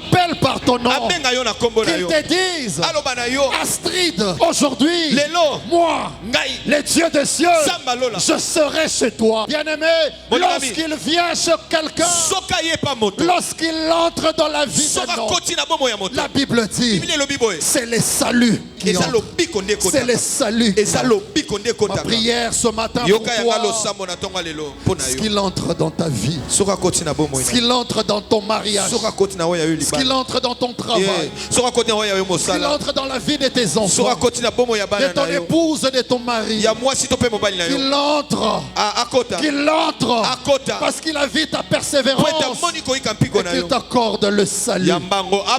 t'appelle par ton nom, qu'il te dise Astrid, aujourd'hui, moi, les dieux des cieux, je serai chez toi. Bien-aimé, lorsqu'il vient chez quelqu'un, lorsqu'il entre dans la vie d'un homme, la Bible dit, c'est le salut qui entre. C'est le salut. Ma prière ce matin pour toi, ce qu'il entre dans ta vie, ce qu'il entre dans ton mariage, ce qu'il entre dans ton travail, ce qu'il entre dans la vie de tes enfants, de ton épouse et de ton mari, qu'il entre, parce qu'il a vu ta persévérance et qu'il t'accorde le salut,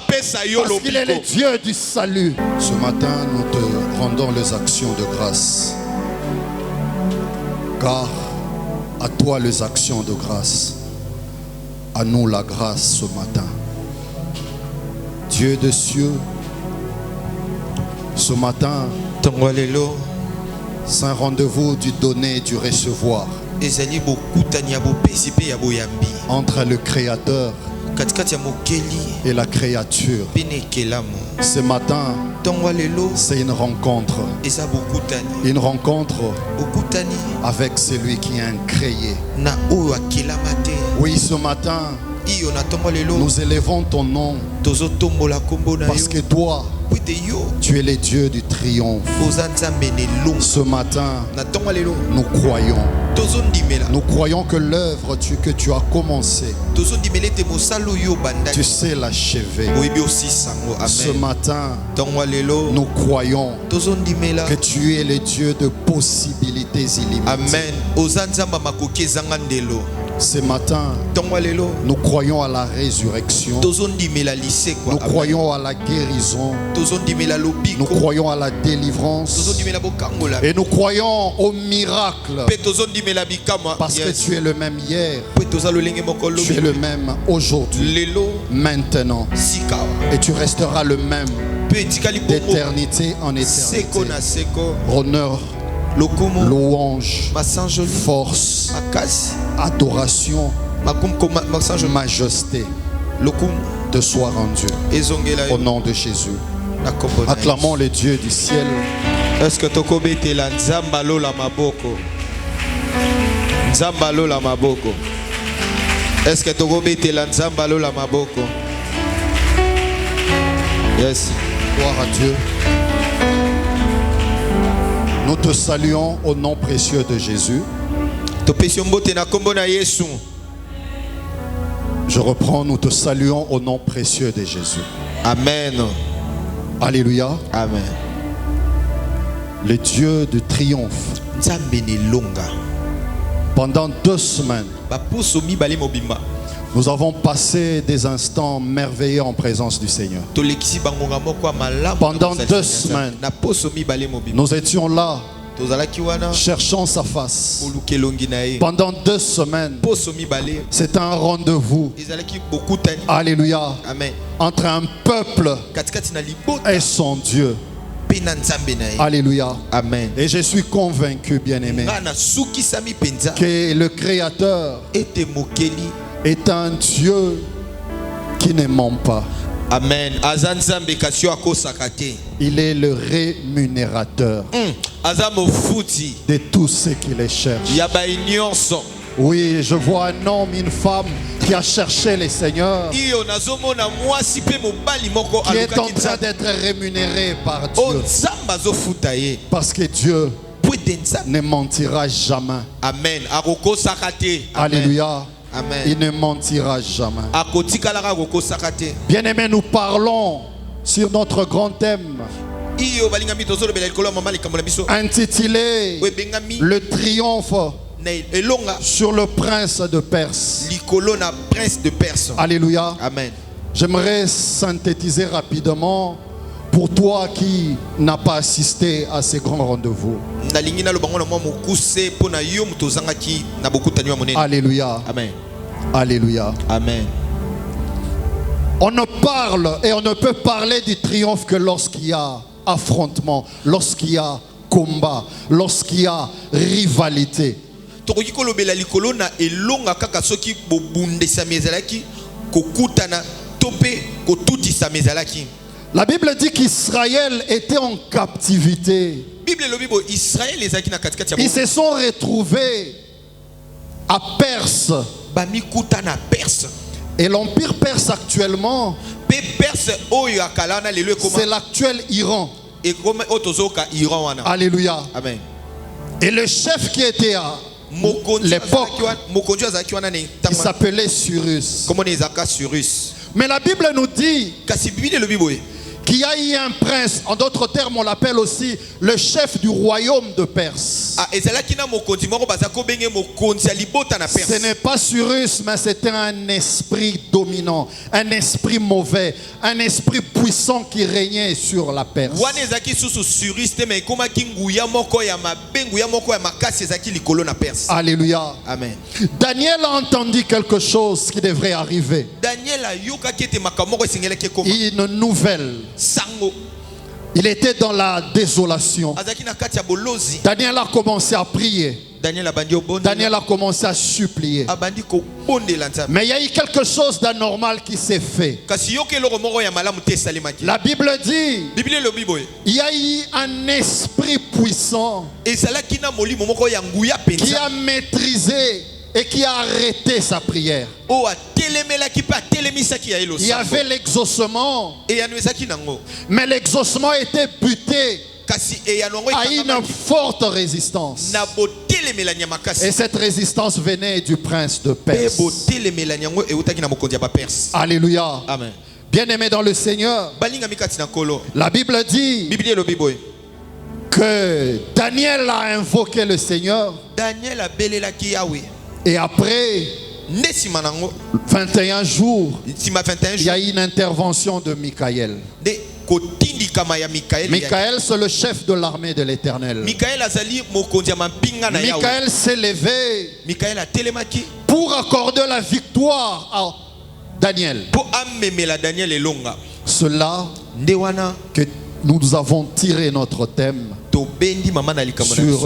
parce qu'il est le Dieu du salut. Ce matin, nous te rendons les actions de grâce, car à toi les actions de grâce, à nous la grâce ce matin. Dieu des cieux, ce matin, c'est un rendez-vous du donner et du recevoir entre le Créateur et la créature. Ce matin, c'est une rencontre. Une rencontre avec celui qui a créé. Oui, ce matin, nous élevons ton nom parce que toi, tu es le Dieu du triomphe. Ce matin, nous croyons. Nous croyons que l'œuvre que tu as commencée, tu sais l'achever. Ce matin, nous croyons que tu es le Dieu de possibilités illimitées. Ce matin, nous croyons à la résurrection. Nous croyons à la guérison. Nous croyons à la délivrance. Et nous croyons au miracle. Parce que tu es le même hier. Tu es le même aujourd'hui. Maintenant. Et tu resteras le même d'éternité en éternité. Honneur, louange, force, adoration, majesté te soit rendue au nom de Jésus. Acclamons le Dieu du ciel. Est-ce que tu la nzambalo la maboko? Nzambalo la maboko. Est-ce que tu la nzambalo la maboko? Yes. Gloire à Dieu. Nous te saluons au nom précieux de Jésus. Je reprends, nous te saluons au nom précieux de Jésus. Amen. Alléluia. Amen. Le Dieu du triomphe. Pendant 2 semaines, nous avons passé des instants merveilleux en présence du Seigneur. Pendant 2 semaines, nous étions là, cherchant sa face. Pendant 2 semaines, c'est un rendez-vous. Alléluia. Entre un peuple et son Dieu. Alléluia. Amen. Et je suis convaincu, bien-aimé, que le Créateur est un Dieu qui ne ment pas. Amen. Il est le rémunérateur de tous ceux qui les cherchent. Oui, je vois un homme, une femme qui a cherché le Seigneur, qui est en train d'être rémunéré par Dieu. Parce que Dieu ne mentira jamais. Amen. Alléluia. Amen. Il ne mentira jamais. Bien-aimés, nous parlons sur notre grand thème intitulé Le triomphe sur le prince de Perse. Alléluia. Amen. J'aimerais synthétiser rapidement pour toi qui n'a pas assisté à ces grands rendez-vous. Alléluia. Amen. Alléluia. Amen. On ne parle et on ne peut parler du triomphe que lorsqu'il y a affrontement, lorsqu'il y a combat, lorsqu'il y a rivalité. La Bible dit qu'Israël était en captivité. Ils se sont retrouvés à Perse. Et l'empire perse actuellement, c'est l'actuel Iran. Alléluia. Amen. Et le chef qui était à l'époque, il s'appelait Cyrus. Mais la Bible nous dit qu'il y a eu un prince, en d'autres termes on l'appelle aussi le chef du royaume de Perse. Ce n'est pas Cyrus, mais c'était un esprit dominant, un esprit mauvais, un esprit puissant qui régnait sur la Perse. Alléluia. Amen. Daniel a entendu quelque chose qui devrait arriver. Une nouvelle. Il était dans la désolation. Daniel a commencé à prier. Daniel a commencé à supplier. Mais il y a eu quelque chose d'anormal qui s'est fait. La Bible dit il y a eu un esprit puissant qui a maîtrisé et qui a arrêté sa prière. Il y avait l'exaucement, mais l'exaucement était buté à une forte résistance. Et cette résistance venait du prince de Perse. Alléluia. Amen. Bien-aimé dans le Seigneur, la Bible dit que Daniel a invoqué le Seigneur. Et après 21 jours, il y a eu une intervention de Michaël. Michaël, c'est le chef de l'armée de l'Éternel. Michaël s'est levé pour accorder la victoire à Daniel. Cela que nous avons tiré notre thème sur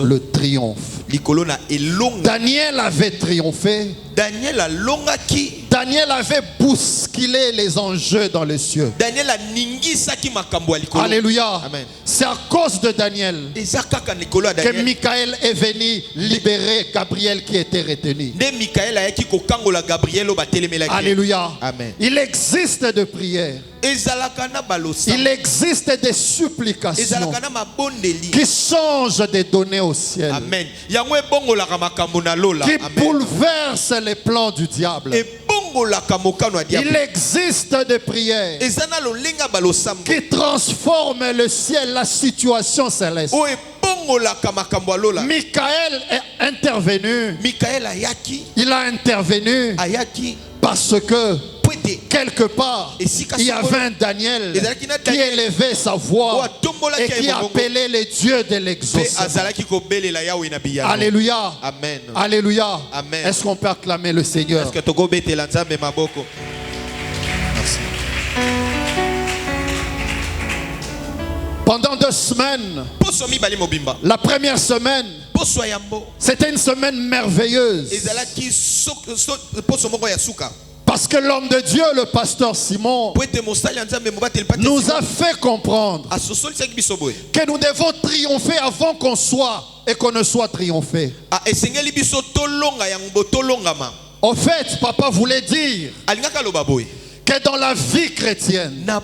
le triomphe. Daniel avait triomphé. Daniel avait bousculé les enjeux dans les cieux. Alléluia. C'est à cause de Daniel que Michaël est venu libérer Gabriel qui était retenu. Alléluia. Amen. Il existe des prières. Il existe des supplications qui changent des données au ciel. Amen. Qui bouleversent les plans du diable. Il existe des prières qui transforment le ciel, la situation céleste. Michaël est intervenu. Il a intervenu parce que quelque part, il y avait un Daniel qui élevait sa voix et qui appelait les dieux de l'exaucement. Alléluia. Amen. Alléluia. Amen. Est-ce qu'on peut acclamer le Seigneur? Merci. Pendant 2 semaines, la première semaine, c'était une semaine merveilleuse. Parce que l'homme de Dieu, le pasteur Simon, nous a fait comprendre que nous devons triompher avant qu'on soit et qu'on ne soit triomphé. En fait, papa voulait dire que dans la vie chrétienne, dans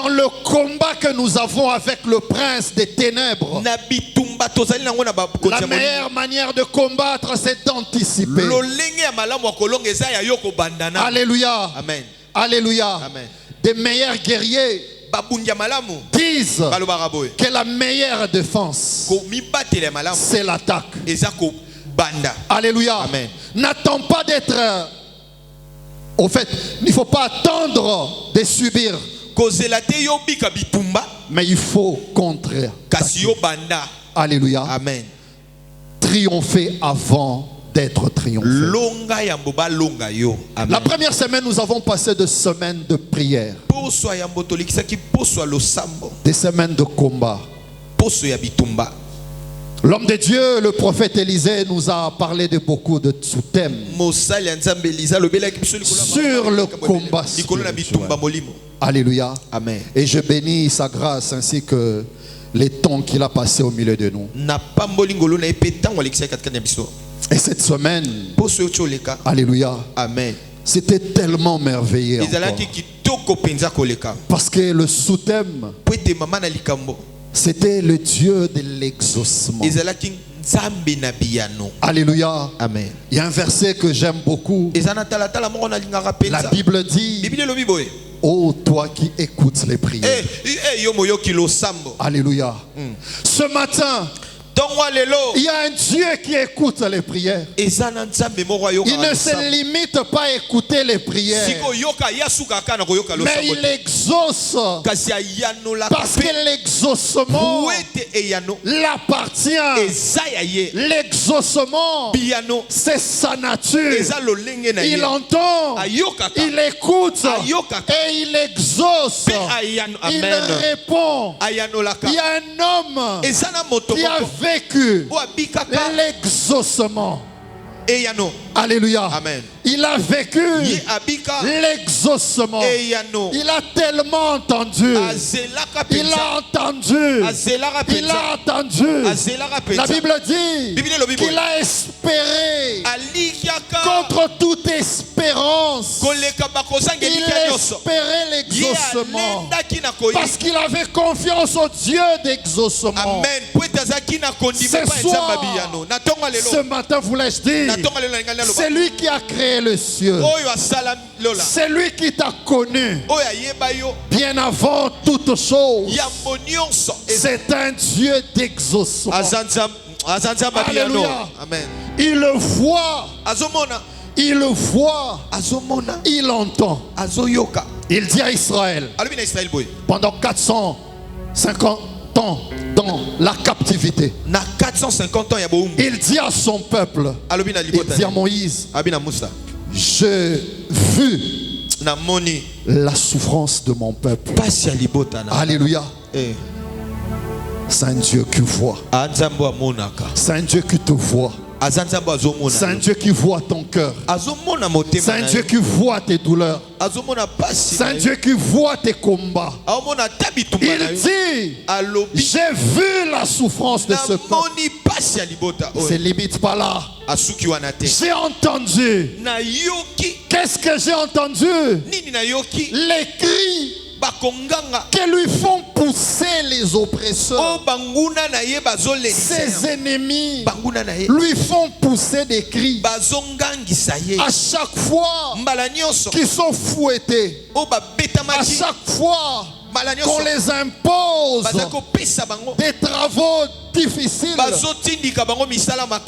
le combat que nous avons avec le prince des ténèbres, la meilleure manière de combattre, c'est d'anticiper. Alléluia. Amen. Alléluia. Amen. Des meilleurs guerriers disent que la meilleure défense, c'est l'attaque. Alléluia. Amen. N'attends pas d'être... Au fait, il ne faut pas attendre de subir. Mais il faut contrer. Alléluia. Amen. Triompher avant d'être triomphé. La première semaine, nous avons passé 2 semaines de prière. Des semaines de combat. L'homme de Dieu, le prophète Élisée, nous a parlé de beaucoup de sous-thèmes sur le combat spirituel. Alléluia. Amen. Et je bénis sa grâce ainsi que les temps qu'il a passé au milieu de nous. Et cette semaine, alléluia, amen, c'était tellement merveilleux encore. Parce que le sous-thème, c'était le Dieu de l'exaucement. Alléluia. Amen. Il y a un verset que j'aime beaucoup. La Bible dit: oh, toi qui écoutes les prières. Alléluia. Ce matin, il y a un Dieu qui écoute les prières. Il ne se limite pas à écouter les prières, mais il exauce. Parce que l'exaucement l'appartient. L'exaucement, c'est sa nature. Il entend, il écoute et il exauce. Il répond. Il y a un homme qui a vécu l'exaucement. Alléluia. Amen. Il a vécu l'exaucement. Il a tellement entendu. Il a entendu. Il a entendu. La Bible dit qu'il a espéré contre toute espérance. Il espérait l'exaucement parce qu'il avait confiance au Dieu d'exaucement. Ce soir, ce matin, voulais-je dire, c'est lui qui a créé le ciel. C'est lui qui t'a connu bien avant toute chose. C'est un Dieu d'exaucement. Alléluia. Amen. Il le voit. Il le voit. Il entend. Il dit à Israël, pendant 450 ans dans la captivité, il dit à son peuple, il dit à Moïse, j'ai vu la souffrance de mon peuple. Alléluia. C'est un Dieu qui voit. C'est un Dieu qui te voit. C'est un Dieu qui voit ton cœur. C'est un Dieu qui voit tes douleurs. C'est un Dieu qui voit tes combats. Il dit, j'ai vu la souffrance de ce peuple. Ne se limite pas là. J'ai entendu. Qu'est-ce que j'ai entendu? Les cris que lui font pousser les oppresseurs. Ses ennemis lui font pousser des cris. À chaque fois qu'ils sont fouettés, à chaque fois qu'on les impose des travaux difficiles,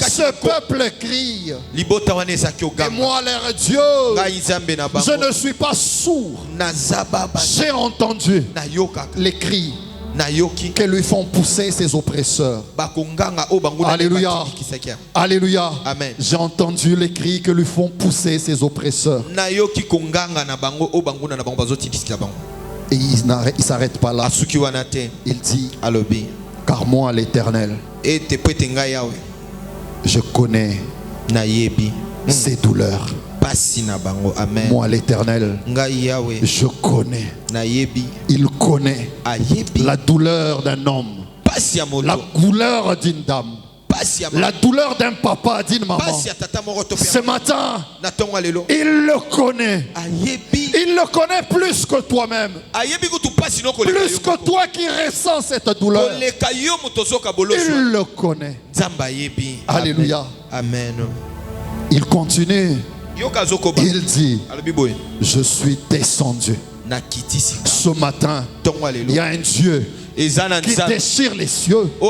ce peuple crie. Et moi, leur Dieu, je ne suis pas sourd. J'ai entendu les cris que lui font pousser ses oppresseurs. Alléluia. Alléluia. Amen. J'ai entendu les cris que lui font pousser ses oppresseurs. Et il ne s'arrête pas là. Il dit, car moi l'Éternel, je connais ses douleurs. Moi l'Éternel, je connais. Il connaît la douleur d'un homme, la douleur d'une dame, la douleur d'un papa, d'une maman. Ce matin, il le connaît. Il le connaît plus que toi-même. Plus que toi qui ressens cette douleur. Il le connaît. Alléluia. Amen. Il continue. Il dit, je suis descendu. Ce matin, il y a un Dieu qui déchire les cieux. Il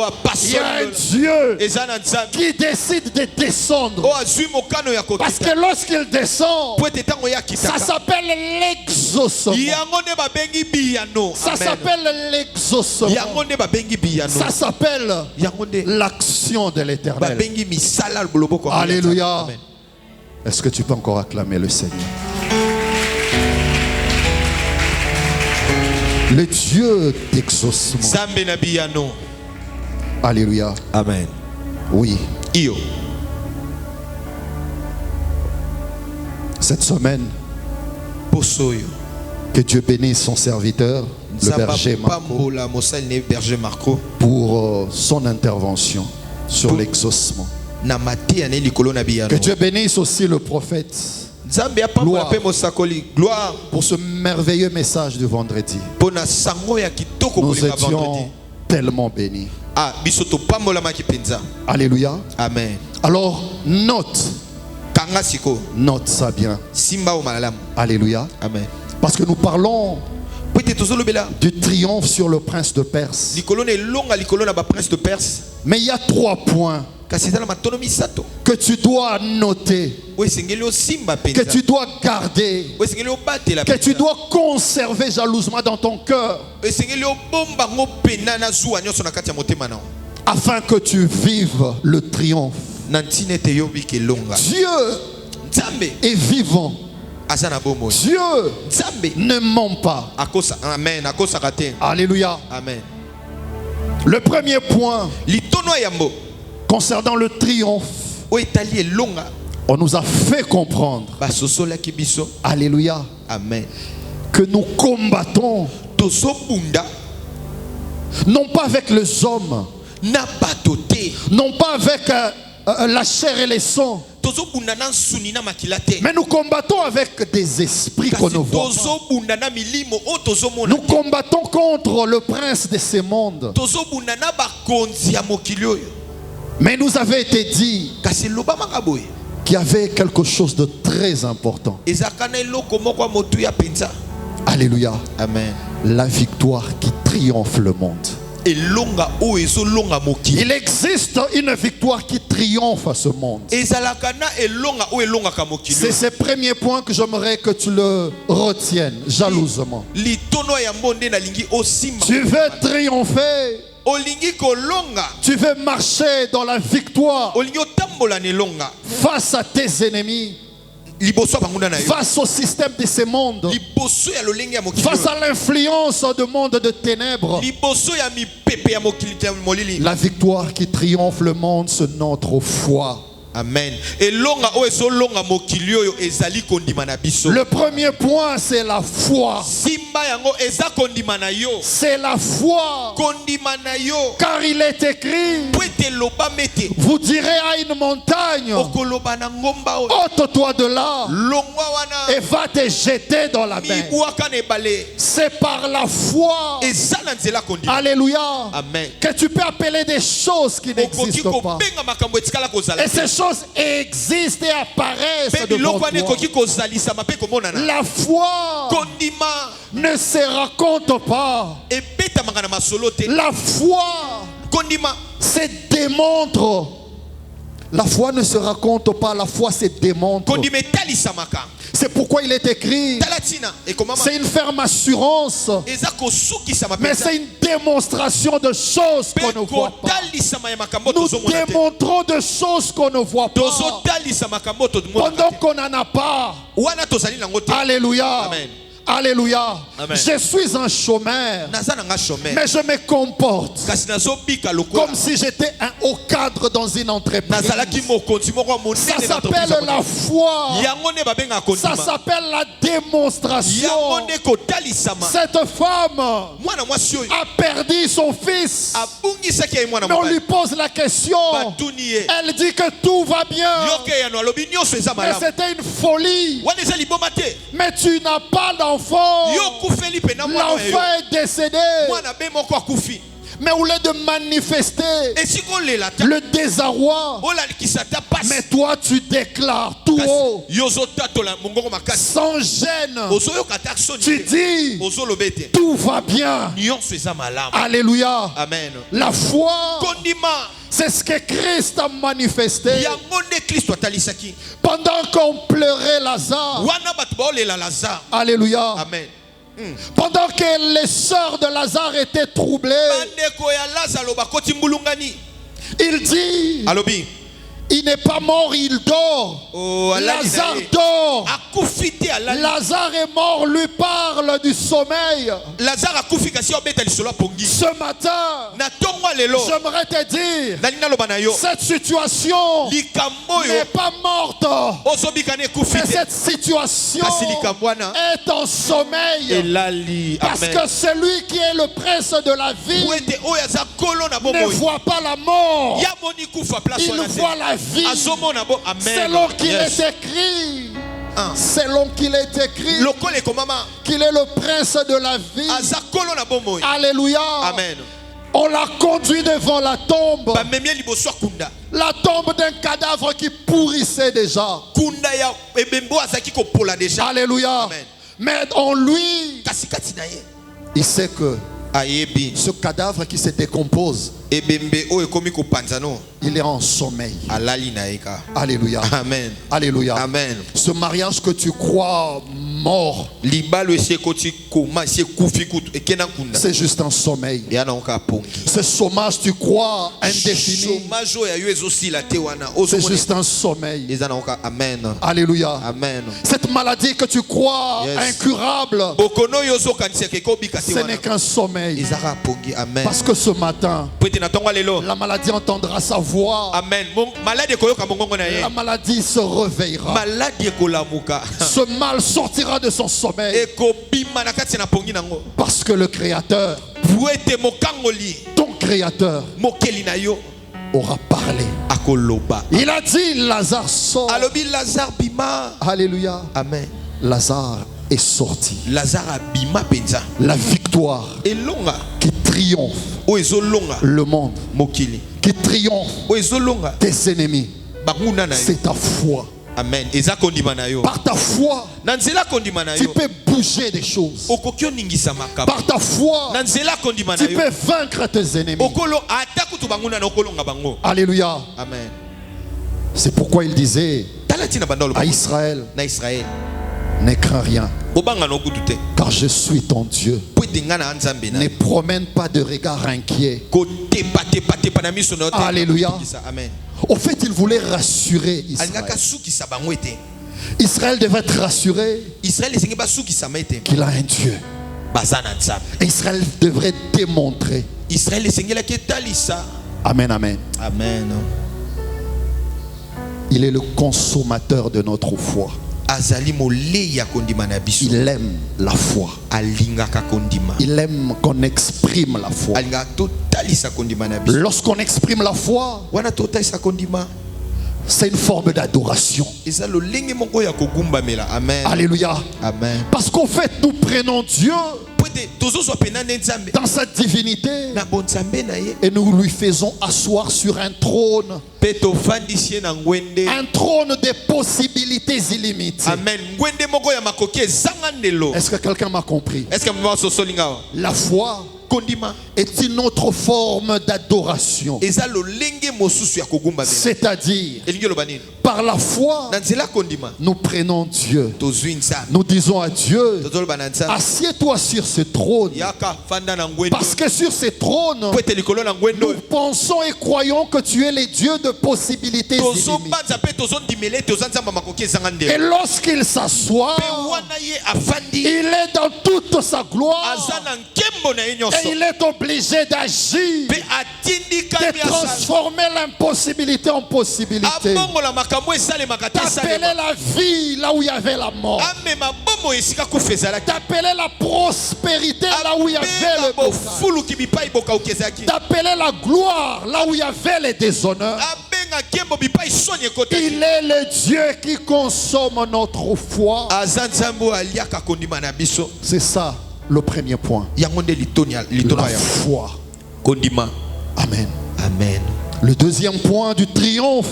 y a un Dieu qui décide de descendre. Parce que lorsqu'il descend, ça s'appelle l'exaucement. Ça s'appelle l'exaucement. Ça s'appelle l'action de l'Éternel. Alléluia. Est-ce que tu peux encore acclamer le Seigneur? Le Dieu d'exaucement. Zambe na biyano. Alléluia. Amen. Oui. Iyo. Cette semaine, que Dieu bénisse son serviteur, le berger Marco, pour son intervention sur l'exaucement. Que Dieu bénisse aussi le prophète. Gloire pour ce merveilleux message du vendredi. Nous étions tellement bénis. Alléluia. Amen. Alors, note ça bien. Alléluia. Amen. Parce que nous parlons du triomphe sur le prince de Perse. Mais il y a 3 points que tu dois noter, que tu dois garder, que tu dois conserver jalousement dans ton cœur, afin que tu vives le triomphe. Dieu est vivant. Dieu ne ment pas. Amen. Alléluia. Amen. Le premier point concernant le triomphe, on nous a fait comprendre, alléluia, amen, que nous combattons non pas avec les hommes, non pas avec la chair et les sangs, mais nous combattons avec des esprits qu'on ne voit pas. Nous combattons contre le prince de ce monde. Mais il nous avait été dit qu'il y avait quelque chose de très important. Alléluia. Amen. La victoire qui triomphe le monde. Il existe une victoire qui triomphe à ce monde. C'est ce premier point que j'aimerais que tu le retiennes jalousement. Tu veux triompher. Tu veux marcher dans la victoire face à tes ennemis, face au système de ce monde, face à l'influence du monde de ténèbres. La victoire qui triomphe le monde, c'est notre foi. Amen. Le premier point, c'est la foi. C'est la foi. Car il est écrit, vous direz à une montagne, ôte-toi de là et va te jeter dans la mer. C'est par la foi, alléluia, amen, que tu peux appeler des choses qui n'existent pas. Et ces choses existent et apparaissent devant toi. La foi ne se raconte pas. La foi se démontre. La foi ne se raconte pas, la foi se démontre. C'est pourquoi il est écrit, c'est une ferme assurance, mais c'est une démonstration de choses qu'on ne voit pas. Nous démontrons de choses qu'on ne voit pas pendant qu'on n'en a pas. Alléluia. Amen. Alléluia. Amen. Je suis un chômeur, mais je me comporte comme si j'étais un haut cadre dans une entreprise. Ça s'appelle la foi. Ça s'appelle la démonstration. Cette femme a perdu son fils, mais on lui pose la question. Elle dit que tout va bien, mais c'était une folie. Mais tu n'as pas d'enfant. L'enfant est décédé. Mais au lieu de manifester le désarroi, mais toi tu déclares tout haut, sans gêne, tu dis tout va bien. Alléluia. Amen. La foi, c'est ce que Christ a manifesté pendant qu'on pleurait Lazare. Alléluia. Amen. Pendant que les sœurs de Lazare étaient troublées, il dit, il n'est pas mort, il dort. Lazare dort. Lazare est mort, lui parle parle du sommeil. Ce matin, j'aimerais te dire, cette situation n'est pas morte, mais cette situation est en sommeil. Parce que celui qui est le prince de la vie ne voit pas la mort, il voit la vie. Selon qu'il est écrit, selon qu'il est écrit qu'il est le prince de la vie. Alléluia. Amen. On l'a conduit devant la tombe. La tombe d'un cadavre qui pourrissait déjà. Alléluia. Amen. Mais en lui, il sait que ce cadavre qui se décompose, il est en sommeil. Alléluia. Amen. Alléluia. Amen. Ce mariage que tu crois mort, c'est juste un sommeil. Ce chômage tu crois indéfini, c'est juste un sommeil. Amen. Alléluia. Amen. Cette maladie que tu crois incurable, ce n'est qu'un sommeil. Parce que ce matin, la maladie entendra sa voix. Amen. La maladie se réveillera. Ce mal sortira de son sommeil. Parce que le Créateur, ton Créateur, aura parlé. Il a dit, Lazare sort. Alléluia. Amen. Lazare est sorti. La victoire qui triomphe le monde, qui triomphe tes ennemis, c'est ta foi. Amen. Par ta foi, tu peux bouger des choses. Par ta foi, tu peux vaincre tes ennemis. Alléluia. Amen. C'est pourquoi il disait à Israël, ne crains rien, car je suis ton Dieu. Ne promène pas de regard inquiet. Alléluia. Au fait, il voulait rassurer Israël. Israël devait être rassuré qu'il a un Dieu. Et Israël devrait démontrer. Amen, amen. Amen. Il est le consommateur de notre foi. Il aime la foi. Il aime qu'on exprime la foi. Lorsqu'on exprime la foi, c'est une forme d'adoration. Alléluia. Amen. Parce qu'en fait, nous prenons Dieu dans sa divinité et nous lui faisons asseoir sur un trône. Un trône de possibilités illimitées. Amen. Est-ce que quelqu'un m'a compris? La foi est une autre forme d'adoration. C'est-à-dire, par la foi, nous prenons Dieu. Nous disons à Dieu, assieds-toi sur ce trône. Parce que sur ce trône, nous pensons et croyons que tu es le Dieu de possibilités illimitées. Et lorsqu'il s'assoit, il est dans toute sa gloire. Et il est obligé d'agir, de transformer l'impossibilité en possibilité, d'appeler la vie là où il y avait la mort, d'appeler la prospérité là où il y avait le bocage, d'appeler la gloire là où il y avait les déshonneurs. Il est le Dieu qui consomme notre foi. C'est ça le premier point. La foi. Amen. Amen. Le deuxième point du triomphe,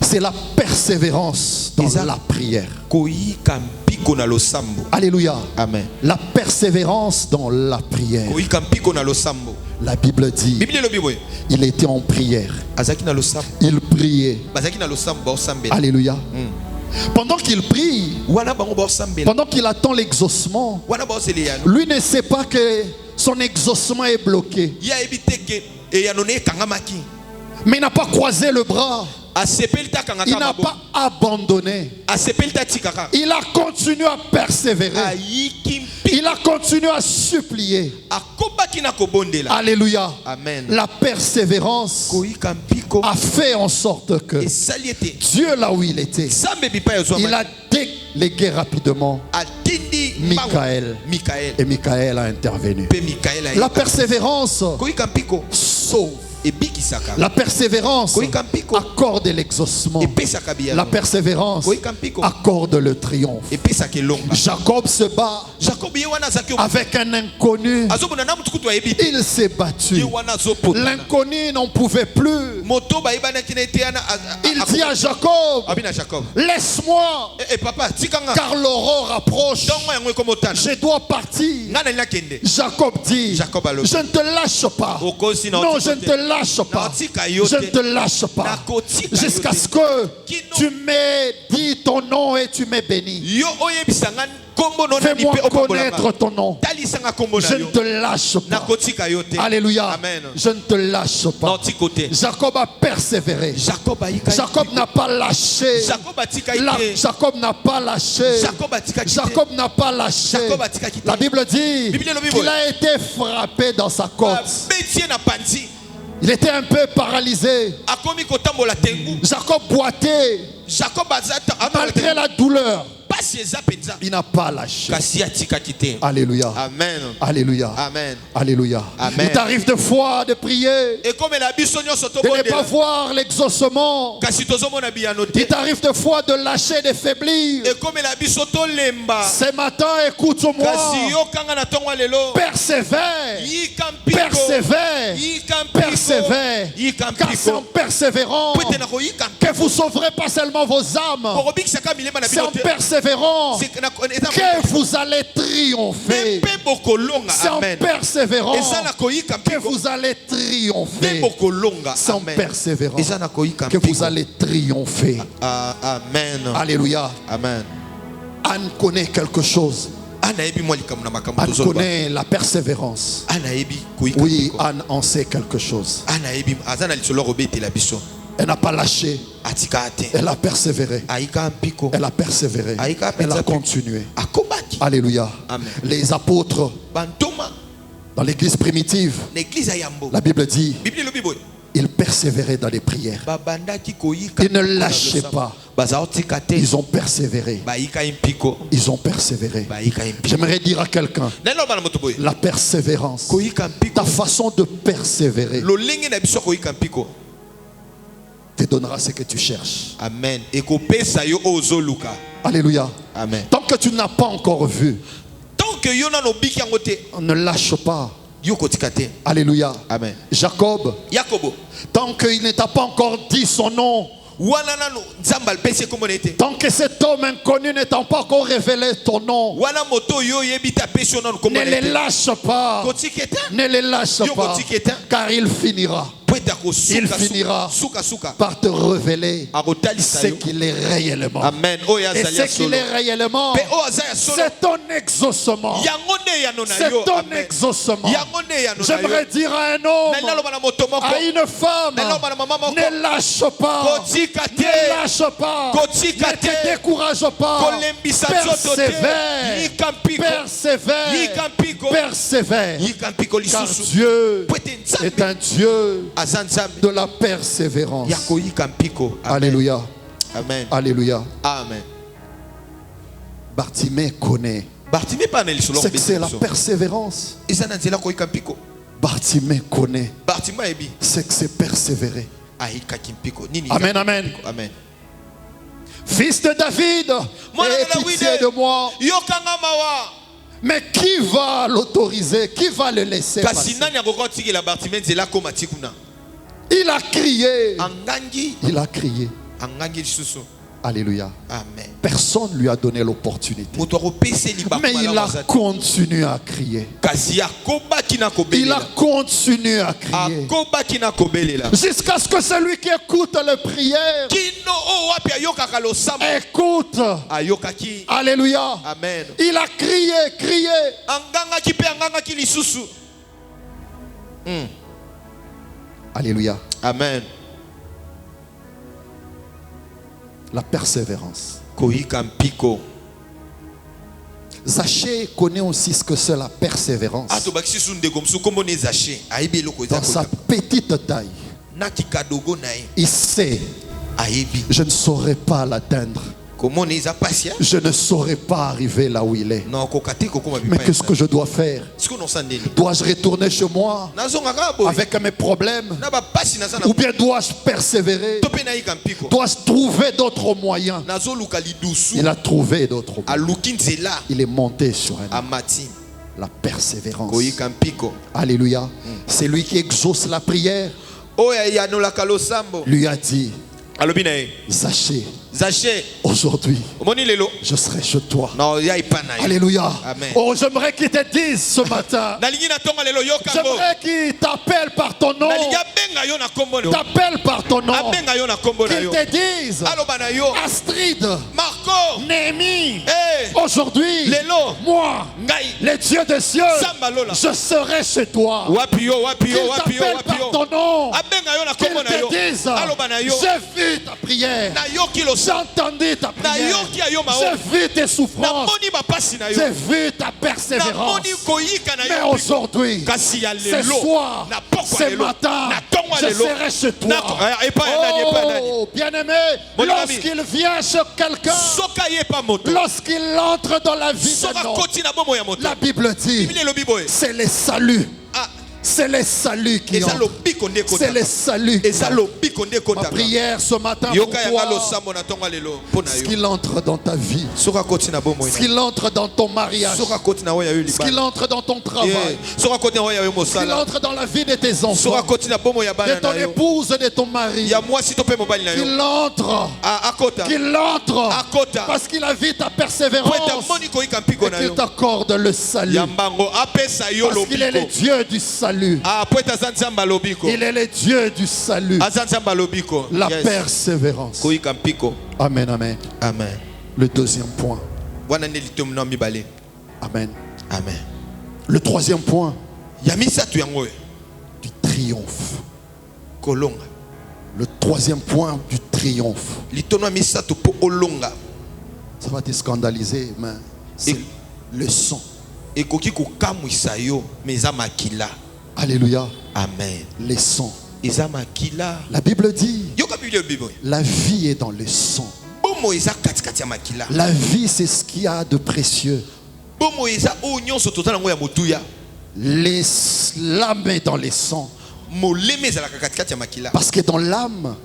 c'est la persévérance dans la prière. Alléluia. Amen. La persévérance dans la prière. La Bible dit, il était en prière. Il priait. Alléluia. Pendant qu'il prie, pendant qu'il attend l'exaucement, lui ne sait pas que son exaucement est bloqué. Mais il n'a pas croisé le bras. Il n'a pas abandonné. Il a continué à persévérer. Il a continué à supplier. Alléluia. Amen. La persévérance a fait en sorte que Dieu, là où il était, il a délégué rapidement Michael. Et Michael a intervenu. La persévérance sauve. La persévérance accorde l'exaucement. La persévérance accorde le triomphe. Jacob se bat avec un inconnu. Il s'est battu. L'inconnu n'en pouvait plus. Il dit à Jacob, laisse-moi, car l'aurore approche. Je dois partir. Jacob dit, je ne te lâche pas. Non, je ne te lâche pas. Je ne te lâche pas. Jusqu'à ce que tu m'aies dit ton nom et tu m'aies béni. Fais-moi connaître ton nom. Je ne te lâche pas. Alléluia. Amen. Je ne te lâche pas. Jacob a persévéré. Jacob n'a pas lâché. Jacob n'a pas lâché. Jacob n'a pas lâché. La Bible dit qu'il a été frappé dans sa côte. Il était un peu paralysé. Jacob boitait. Malgré la douleur, il n'a pas lâché. Alléluia. Amen. Alléluia. Amen. Alléluia. Amen. Il t'arrive de fois de prier, de ne pas voir l'exaucement. Il t'arrive de fois de lâcher, de faiblir. Ce matin, écoute-moi. Persévère. Persévère. Persévère. Car c'est en persévérant que vous sauverez pas seulement vos âmes. C'est en persévérant que vous allez triompher. C'est en persévérant que vous allez triompher. C'est en persévérant que vous allez triompher. Amen. Alléluia. Amen. Anne connaît quelque chose. Anne connaît la persévérance. Oui, Anne en sait quelque chose. Elle n'a pas lâché. Elle a persévéré. Elle a persévéré. Elle a continué. Alléluia. Amen. Les apôtres dans l'église primitive, la Bible dit, ils persévéraient dans les prières. Ils ne lâchaient pas. Ils ont persévéré. Ils ont persévéré. J'aimerais dire à quelqu'un, la persévérance, ta façon de persévérer te donnera ce que tu cherches. Amen. Alléluia. Amen. Tant que tu n'as pas encore vu, on ne lâche pas. Alléluia. Amen. Jacob, tant qu'il ne t'a pas encore dit son nom, tant que cet homme inconnu ne t'a pas encore révélé ton nom, ne les lâche pas. Ne les lâche pas. Car il finira. Il finira par te révéler ce qu'il est réellement. Amen. Et ce qu'il est réellement, c'est ton exaucement. C'est ton exaucement. J'aimerais dire à un homme, à une femme, ne lâche pas. Ne lâche pas. Ne te décourage pas. Persévère. Persévère. Persévère. Car Dieu est un Dieu de la persévérance. Alléluia. Amen. Alléluia. Amen. Bartimée connaît. C'est que c'est la persévérance. Bartimée connaît. C'est que c'est persévérer. Amen, amen. Amen. Fils de David, aie pitié de moi. Mais qui va l'autoriser? Qui va le laisser passer? Il a crié. Il a crié. Alléluia. Amen. Personne ne lui a donné l'opportunité. Mais il a continué à crier. Il a continué à crier. Jusqu'à ce que celui qui écoute les prières écoute. Alléluia. Amen. Il a crié, crié. Alléluia. Amen. La persévérance. Koyika mpiko. Zachée connaît aussi ce que c'est la persévérance. Dans sa petite taille, il sait, je ne saurais pas l'atteindre. Je ne saurais pas arriver là où il est. Mais qu'est-ce que je dois faire? Dois-je retourner chez moi avec mes problèmes? Ou bien dois-je persévérer? Dois-je trouver d'autres moyens? Il a trouvé d'autres moyens. Il est monté sur un arbre. La persévérance. Alléluia. C'est lui qui exauce la prière. Lui a dit, Zachée, aujourd'hui, je serai chez toi. Alléluia. Amen. Oh, j'aimerais qu'il te dise ce matin. J'aimerais qu'il t'appelle par ton nom. T'appelle par ton nom. Qu'il te dise, Astrid, Marco, Néhémie, aujourd'hui, moi, les dieux des cieux, je serai chez toi. Qu'il t'appelle par ton nom. Qu'il te dise, j'ai vu ta prière. J'ai entendu ta prière. J'ai vu tes souffrances. J'ai vu ta persévérance. Mais aujourd'hui, ce soir, ce matin, je serai chez toi. Oh, bien-aimé, lorsqu'il vient chez quelqu'un, lorsqu'il entre dans la vie d'un homme, la Bible dit, c'est le salut. C'est le salut qui entre. C'est le salut. Ma prière ce matin pour toi, ce qu'il entre dans ta vie, ce qu'il entre dans ton mariage, ce qu'il entre dans ton travail, ce qu'il entre dans la vie de tes enfants, de ton épouse et de ton mari, qu'il entre, parce qu'il a vu ta persévérance et qu'il t'accorde le salut, parce qu'il est le Dieu du salut. Il est le Dieu du salut. La persévérance. Amen, amen. Amen. Le deuxième point. Amen. Amen. Le troisième point. Du triomphe. Le troisième point du triomphe. Ça va te scandaliser, mais c'est le son. Alléluia. Amen. Les sons. La Bible dit, la vie est dans le son. La vie, c'est ce qu'il y a de précieux. L'âme est dans les sons. Parce que dans l'âme,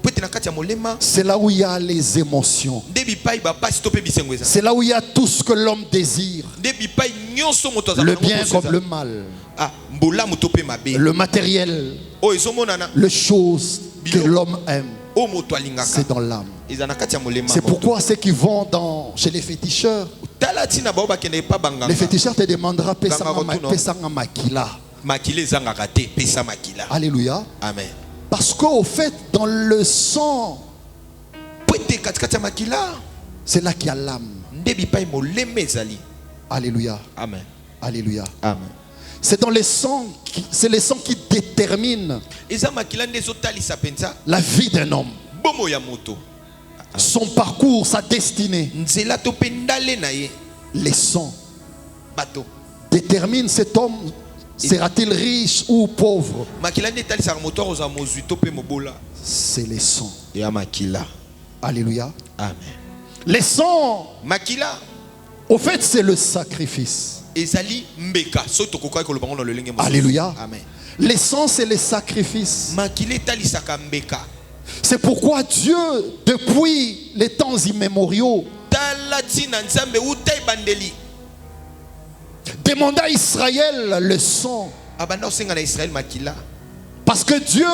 c'est là où il y a les émotions. C'est là où il y a tout ce que l'homme désire. Le bien comme le mal. Le matériel. Les choses que l'homme aime. C'est dans l'âme. C'est pourquoi ceux qui vont chez les féticheurs, les féticheurs te demanderont pesanga makila. Alléluia. Amen. Parce qu'au fait, dans le sang, c'est là qu'il y a l'âme. Alléluia. Amen. Alléluia. Amen. C'est dans les sangs, c'est les sangs qui déterminent la vie d'un homme, son parcours, sa destinée. Les sangs déterminent cet homme. Sera-t-il riche ou pauvre? C'est les sangs. Alléluia. Amen. Les sangs, au fait, c'est le sacrifice. Alléluia. Amen. Les sangs, c'est les sacrifices. C'est pourquoi Dieu, depuis les temps immémoriaux, demanda à Israël le sang. Parce que Dieu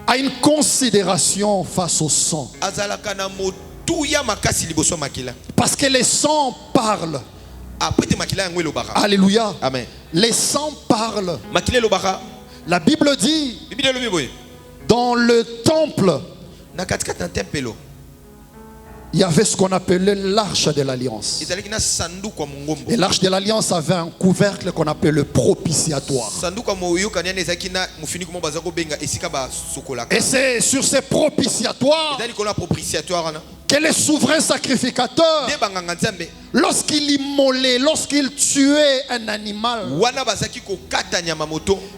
a une considération face au sang. Parce que les sangs parlent. Alléluia. Amen. Les sangs parlent. La Bible dit, dans le temple, il y avait ce qu'on appelait l'arche de l'alliance. Et l'arche de l'alliance avait un couvercle qu'on appelait le propitiatoire. Et c'est sur ces propitiatoires que les souverains sacrificateurs, lorsqu'il immolait, lorsqu'il tuait un animal,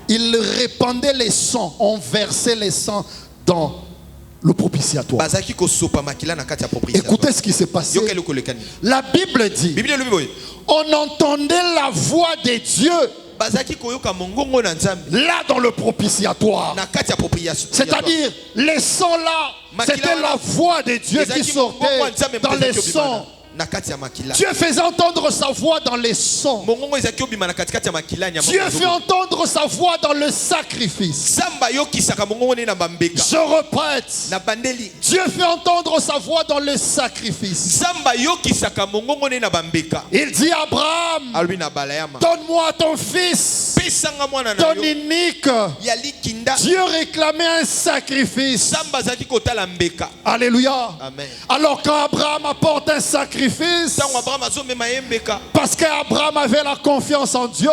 il répandait les sangs, on versait les sangs dans le propitiatoire. Écoutez ce qui s'est passé. La Bible dit, on entendait la voix de Dieu là dans le propitiatoire. C'est-à-dire, les sangs là, c'était la voix de Dieu qui sortait dans les sangs. Dieu faisait entendre sa voix dans les sons. Dieu fait entendre sa voix dans le sacrifice. Je répète. Dieu fait entendre sa voix dans le sacrifice. Il dit à Abraham, donne-moi ton fils, ton unique. Dieu réclamait un sacrifice. Alléluia. Alors quand Abraham apporte un sacrifice, parce qu'Abraham avait la confiance en Dieu,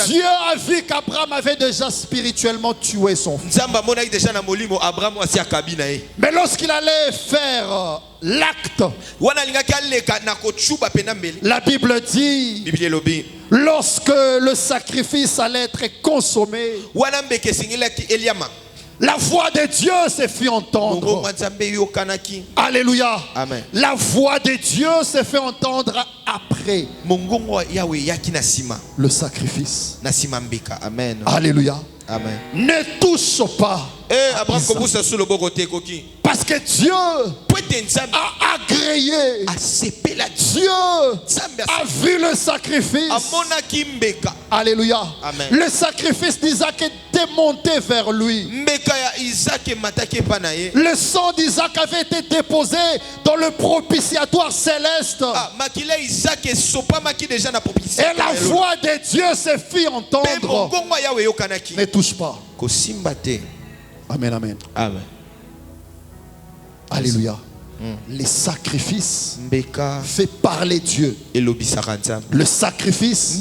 Dieu a vu qu'Abraham avait déjà spirituellement tué son fils. Mais lorsqu'il allait faire l'acte, la Bible dit, lorsque le sacrifice allait être consommé, la voix de Dieu s'est fait entendre. Alléluia. Amen. La voix de Dieu s'est fait entendre après le sacrifice. Amen. Alléluia. Amen. Ne touche pas. Parce que Dieu a agréé. Dieu a vu le sacrifice. Alléluia. Amen. Le sacrifice d'Isaac était monté vers lui. Le sang d'Isaac avait été déposé dans le propitiatoire céleste. Et la voix de Dieu s'est fait entendre. Ne touche pas. Amen, amen. Amen. Alléluia. Les sacrifices fait parler Dieu. Le sacrifice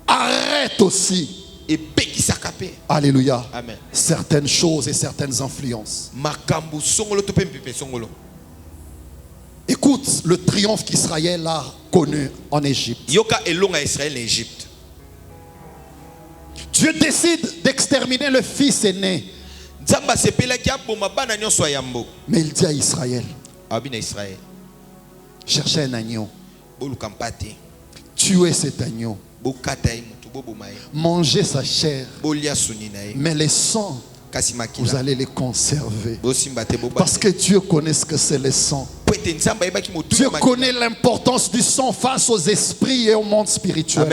arrête aussi. Alléluia. Amen. Certaines choses et certaines influences. Écoute le triomphe qu'Israël a connu en Égypte. Dieu décide d'exterminer le fils aîné. Mais il dit à Israël, cherchez un agneau, tuez cet agneau, mangez sa chair, mais les sangs, vous allez les conserver. Parce que Dieu connaît ce que c'est le sang. Dieu connaît l'importance du sang face aux esprits et au monde spirituel.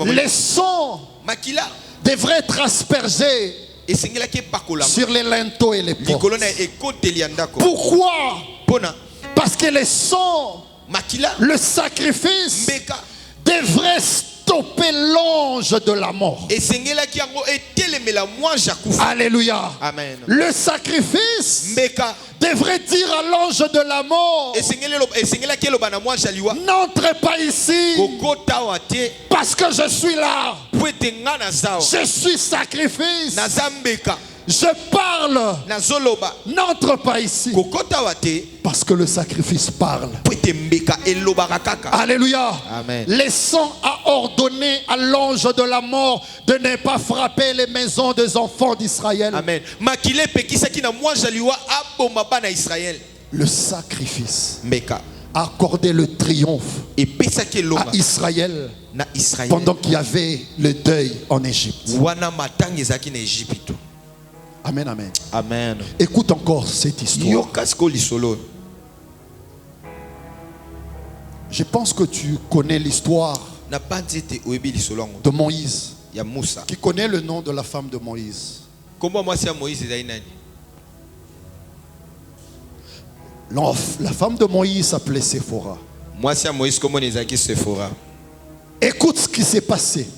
Les sangs devraient être aspergés sur les linteaux et les portes. Pourquoi? Parce que les sangs, le sacrifice devrait stopper l'ange de la mort. Alléluia. Amen. Le sacrifice devrait dire à l'ange de la mort, n'entrez pas ici parce que je suis là. Je suis sacrifice. Je parle. N'entre pas ici parce que le sacrifice parle. Alléluia. Amen. Les sangs a ordonné à l'ange de la mort de ne pas frapper les maisons des enfants d'Israël. Amen. Le sacrifice a accordé le triomphe à Israël pendant qu'il y avait le deuil en Égypte. Amen, amen. Amen. Écoute encore cette histoire. Je pense que tu connais l'histoire de Moïse. Qui connaît le nom de la femme de Moïse? La femme de Moïse s'appelait Séphora. Écoute ce qui s'est passé.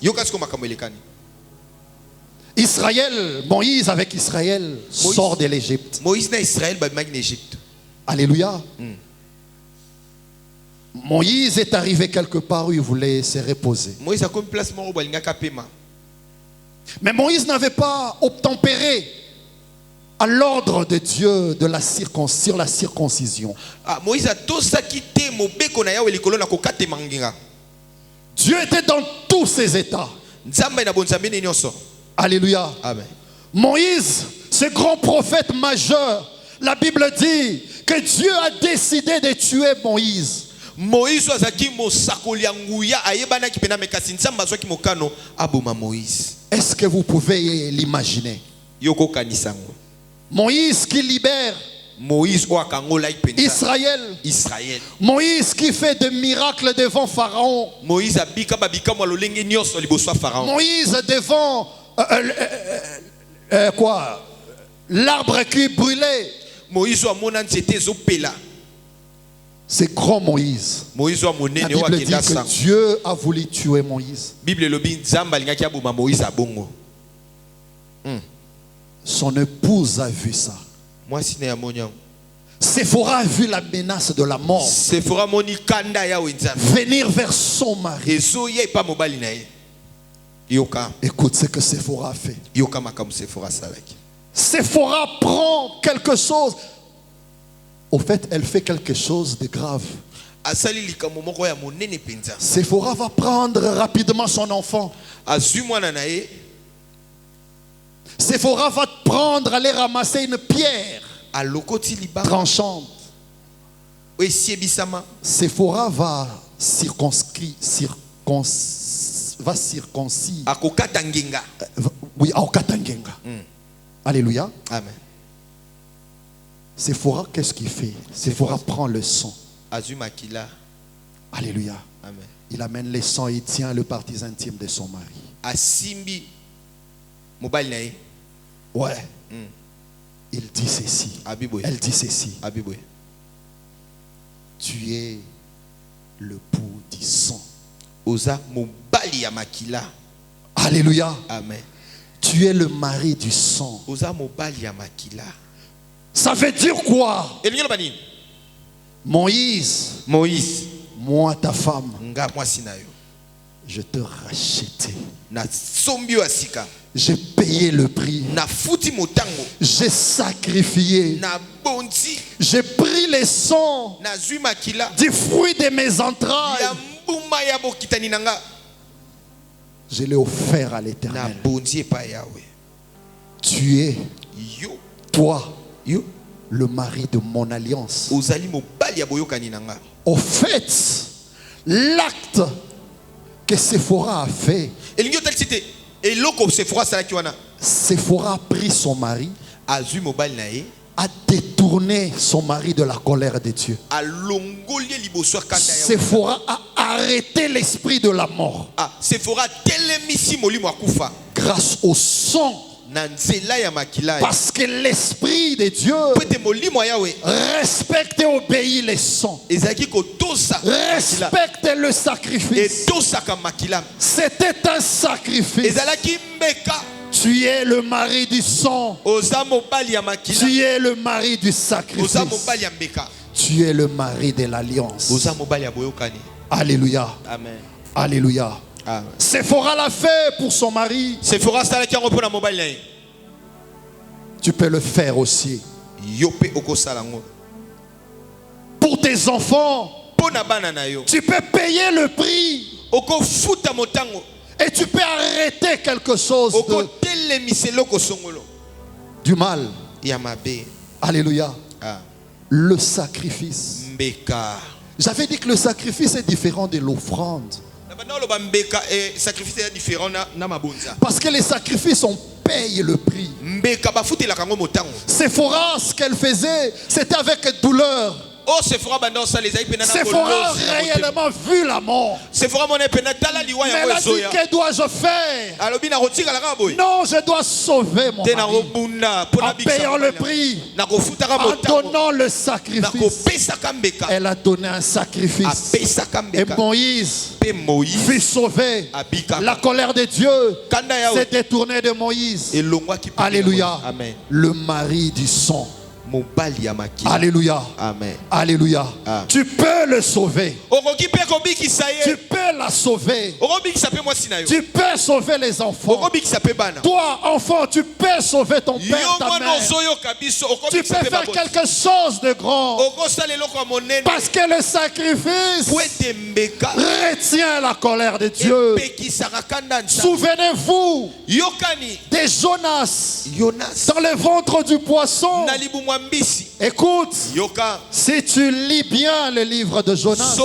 Israël, Moïse avec Israël sort de l'Égypte. Moïse na Israël ba mag n'Égypte. Alléluia. Moïse est arrivé quelque part où il voulait se reposer. Moïse a comme place moro balingaka pema. Mais Moïse n'avait pas obtempéré à l'ordre de Dieu de sur la circoncision. Moïse a tout ça quitté mo beko na yawe likolo na kokate manginga. Dieu était dans tous ses états. Nzamba na bonzambe ni nyonso. Alléluia. Amen. Moïse, ce grand prophète majeur, la Bible dit que Dieu a décidé de tuer Moïse. Moïse azaki mosakoli nguya ayebana ki pena mekasi nzamba azwaki mokano aboma Moïse. Est-ce que vous pouvez l'imaginer? Yoko kanisango. Moïse qui libère Israël. Moïse qui fait des miracles devant Pharaon. Moïse devant quoi? L'arbre qui brûlait. C'est grand Moïse. La Bible dit que Dieu a voulu tuer Moïse. Son épouse a vu ça. Séphora a vu la menace de la mort venir vers son mari. Écoute ce que Séphora a fait. Séphora prend quelque chose. Au fait, elle fait quelque chose de grave. Séphora va prendre rapidement son enfant. Séphora va prendre, aller ramasser une pierre tranchante. Séphora va circoncis. Oui, au Katangenga. Alléluia. Amen. Séphora, qu'est-ce qu'il fait? Séphora prend le sang. Alléluia. Amen. Il amène le sang et il tient le parties intimes de son mari. Ouais. Il dit ceci. Elle dit ceci. Tu es le pou du sang. Alléluia. Amen. Tu es le mari du sang. Ça veut dire quoi? Moïse, moi ta femme, je te rachetais. J'ai payé le prix. J'ai sacrifié. J'ai pris les sangs du fruit de mes entrailles. Je l'ai offert à l'Éternel. Tu es, toi, le mari de mon alliance. Au fait, l'acte que Séphora a fait, Séphora a pris son mari, a détourné son mari de la colère de Dieu. Séphora a arrêté l'esprit de la mort grâce au sang. Parce que l'esprit de Dieu respecte et obéit les sons. Respecte le sacrifice. C'était un sacrifice. Tu es le mari du sang. Tu es le mari du sacrifice. Tu es le mari de l'alliance. Alléluia. Amen. Alléluia. Séphora l'a fait pour son mari. Tu peux le faire aussi pour tes enfants. Tu peux payer le prix et tu peux arrêter quelque chose du mal. Alléluia. Le sacrifice. J'avais dit que le sacrifice est différent de l'offrande. Parce que les sacrifices, on paye le prix. Séphora, ce qu'elle faisait, c'était avec douleur. Sephora réellement vu la mort. Mais elle a dit, que dois-je faire? Non, je dois sauver mon mari en payant le prix, en donnant le sacrifice. Elle a donné un sacrifice. Et Moïse fut sauvé. La colère de Dieu s'est détournée de Moïse. Alléluia. Le mari du sang. Alléluia. Amen. Alléluia. Ah. Tu peux le sauver. Tu peux la sauver. Tu peux sauver les enfants. Toi, enfant, tu peux sauver ton père, ta mère. Tu peux faire quelque chose de grand. Parce que le sacrifice retient la colère de Dieu. Souvenez-vous de Jonas dans le ventre du poisson. Écoute, si tu lis bien le livre de Jonas,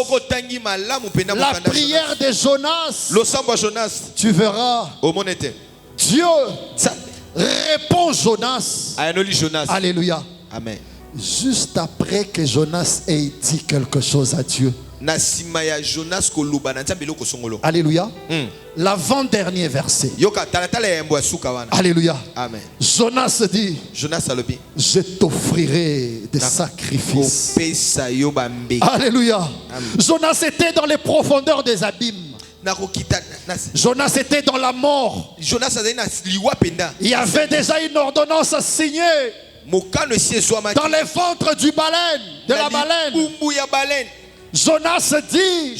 la prière de Jonas, tu verras, Dieu répond Jonas. Alléluia. Amen. Juste après que Jonas ait dit quelque chose à Dieu. Alléluia. L'avant-dernier verset. Alléluia. Amen. Jonas dit, je t'offrirai des sacrifices. Alléluia. Amen. Jonas était dans les profondeurs des abîmes. Jonas était dans la mort. Il y avait déjà une ordonnance à signer dans les ventres du baleine, de la baleine. Jonas dit,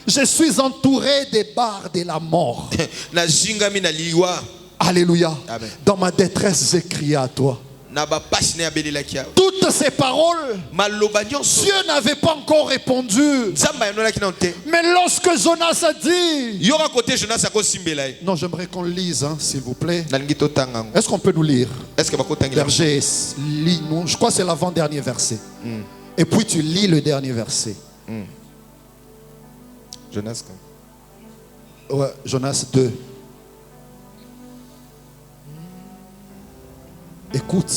je suis entouré des barres de la mort. Alléluia. Amen. Dans ma détresse, j'ai crié à toi. Toutes ces paroles, Dieu n'avait pas encore répondu. Mais lorsque Jonas a dit, non, j'aimerais qu'on lise, hein, s'il vous plaît. Est-ce qu'on peut nous lire? Berger, lis-nous. Je crois que c'est l'avant-dernier verset. Et puis tu lis le dernier verset. Ouais, Jonas 2. Écoute.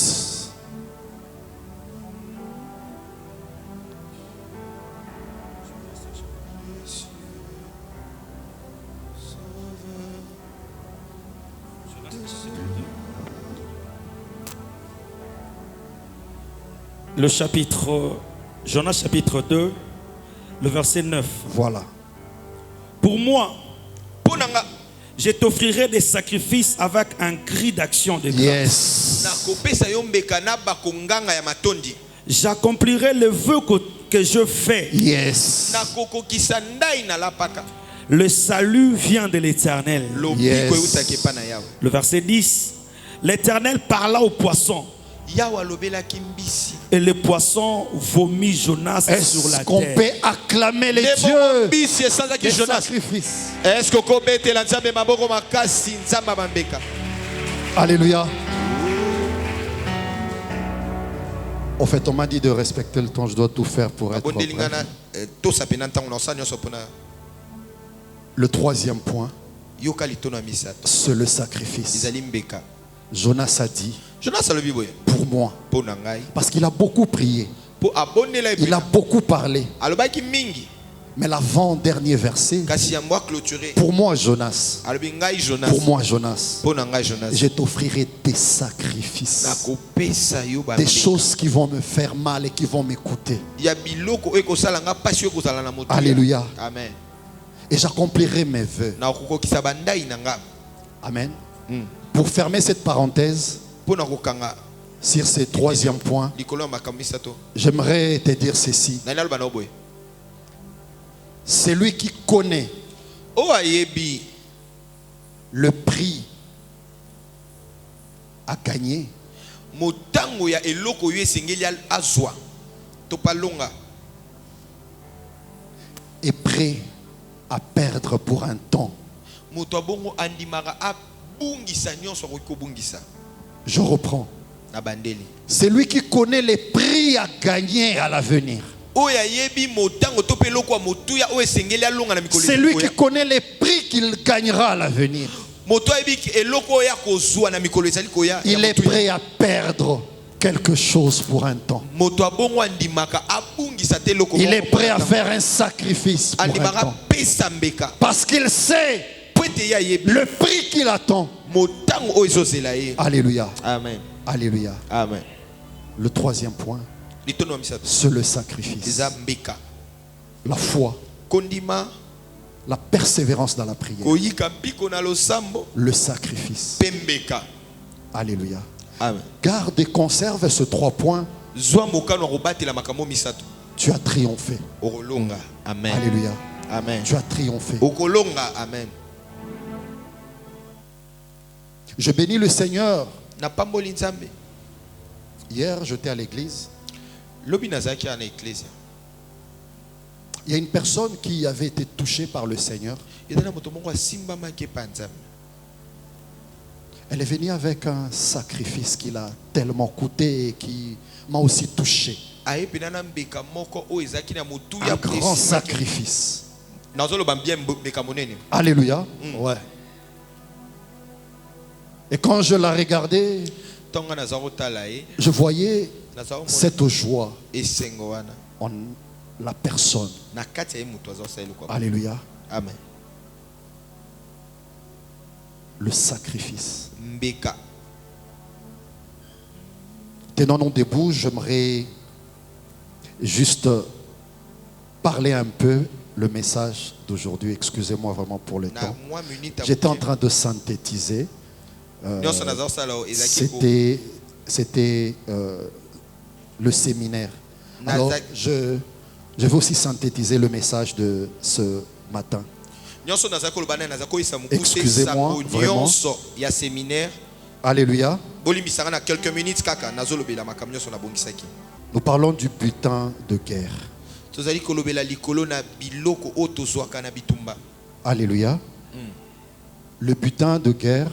Le chapitre, Jonas chapitre 2, le verset 9. Voilà. Pour moi, je t'offrirai des sacrifices avec un cri d'action de grâce. Yes. J'accomplirai le vœu que je fais. Yes. Le salut vient de l'Éternel. Yes. Le verset 10. L'Éternel parla au poisson. Et le poisson vomit Jonas sur la terre. Est-ce qu'on peut acclamer les dieux des sacrifices? Alléluia. En fait, on m'a dit de respecter le temps. Je dois tout faire pour être bref. Le troisième point, c'est le sacrifice. Jonas a dit, pour moi, parce qu'il a beaucoup prié, il a beaucoup parlé, mais l'avant-dernier verset, pour moi Jonas, je t'offrirai des sacrifices, des choses qui vont me faire mal et qui vont m'écouter. Alléluia. Amen. Et j'accomplirai mes vœux. Amen. Pour fermer cette parenthèse sur ce troisième point, j'aimerais te dire ceci. Celui qui connaît le prix à gagner est prêt à perdre pour un temps. Je reprends. Celui qui connaît les prix à gagner à l'avenir. Celui qui connaît les prix qu'il gagnera à l'avenir. Il est prêt à perdre quelque chose pour un temps. Il est prêt à faire un sacrifice pour un temps. Parce qu'il sait le prix qu'il attend. Alléluia. Amen. Alléluia. Amen. Le troisième point, c'est le sacrifice. La foi. La persévérance dans la prière. Le sacrifice. Alléluia. Amen. Garde et conserve ces 3 points. Tu as triomphé. Amen. Alléluia. Amen. Tu as triomphé. Amen. Je bénis le Seigneur. Hier, j'étais à l'église. Il y a une personne qui avait été touchée par le Seigneur. Elle est venue avec un sacrifice qui l'a tellement coûté et qui m'a aussi touché. Un grand sacrifice. Alléluia. Ouais. Et quand je la regardais, je voyais cette joie en la personne. Alléluia. Amen. Le sacrifice. Tenons-nous debout, j'aimerais juste parler un peu le message d'aujourd'hui. Excusez-moi vraiment pour le temps. J'étais en train de synthétiser. C'était le séminaire. Alors, je vais aussi synthétiser le message de ce matin. Excusez-moi, vraiment. Alléluia. Nous parlons du butin de guerre. Alléluia. Le butin de guerre.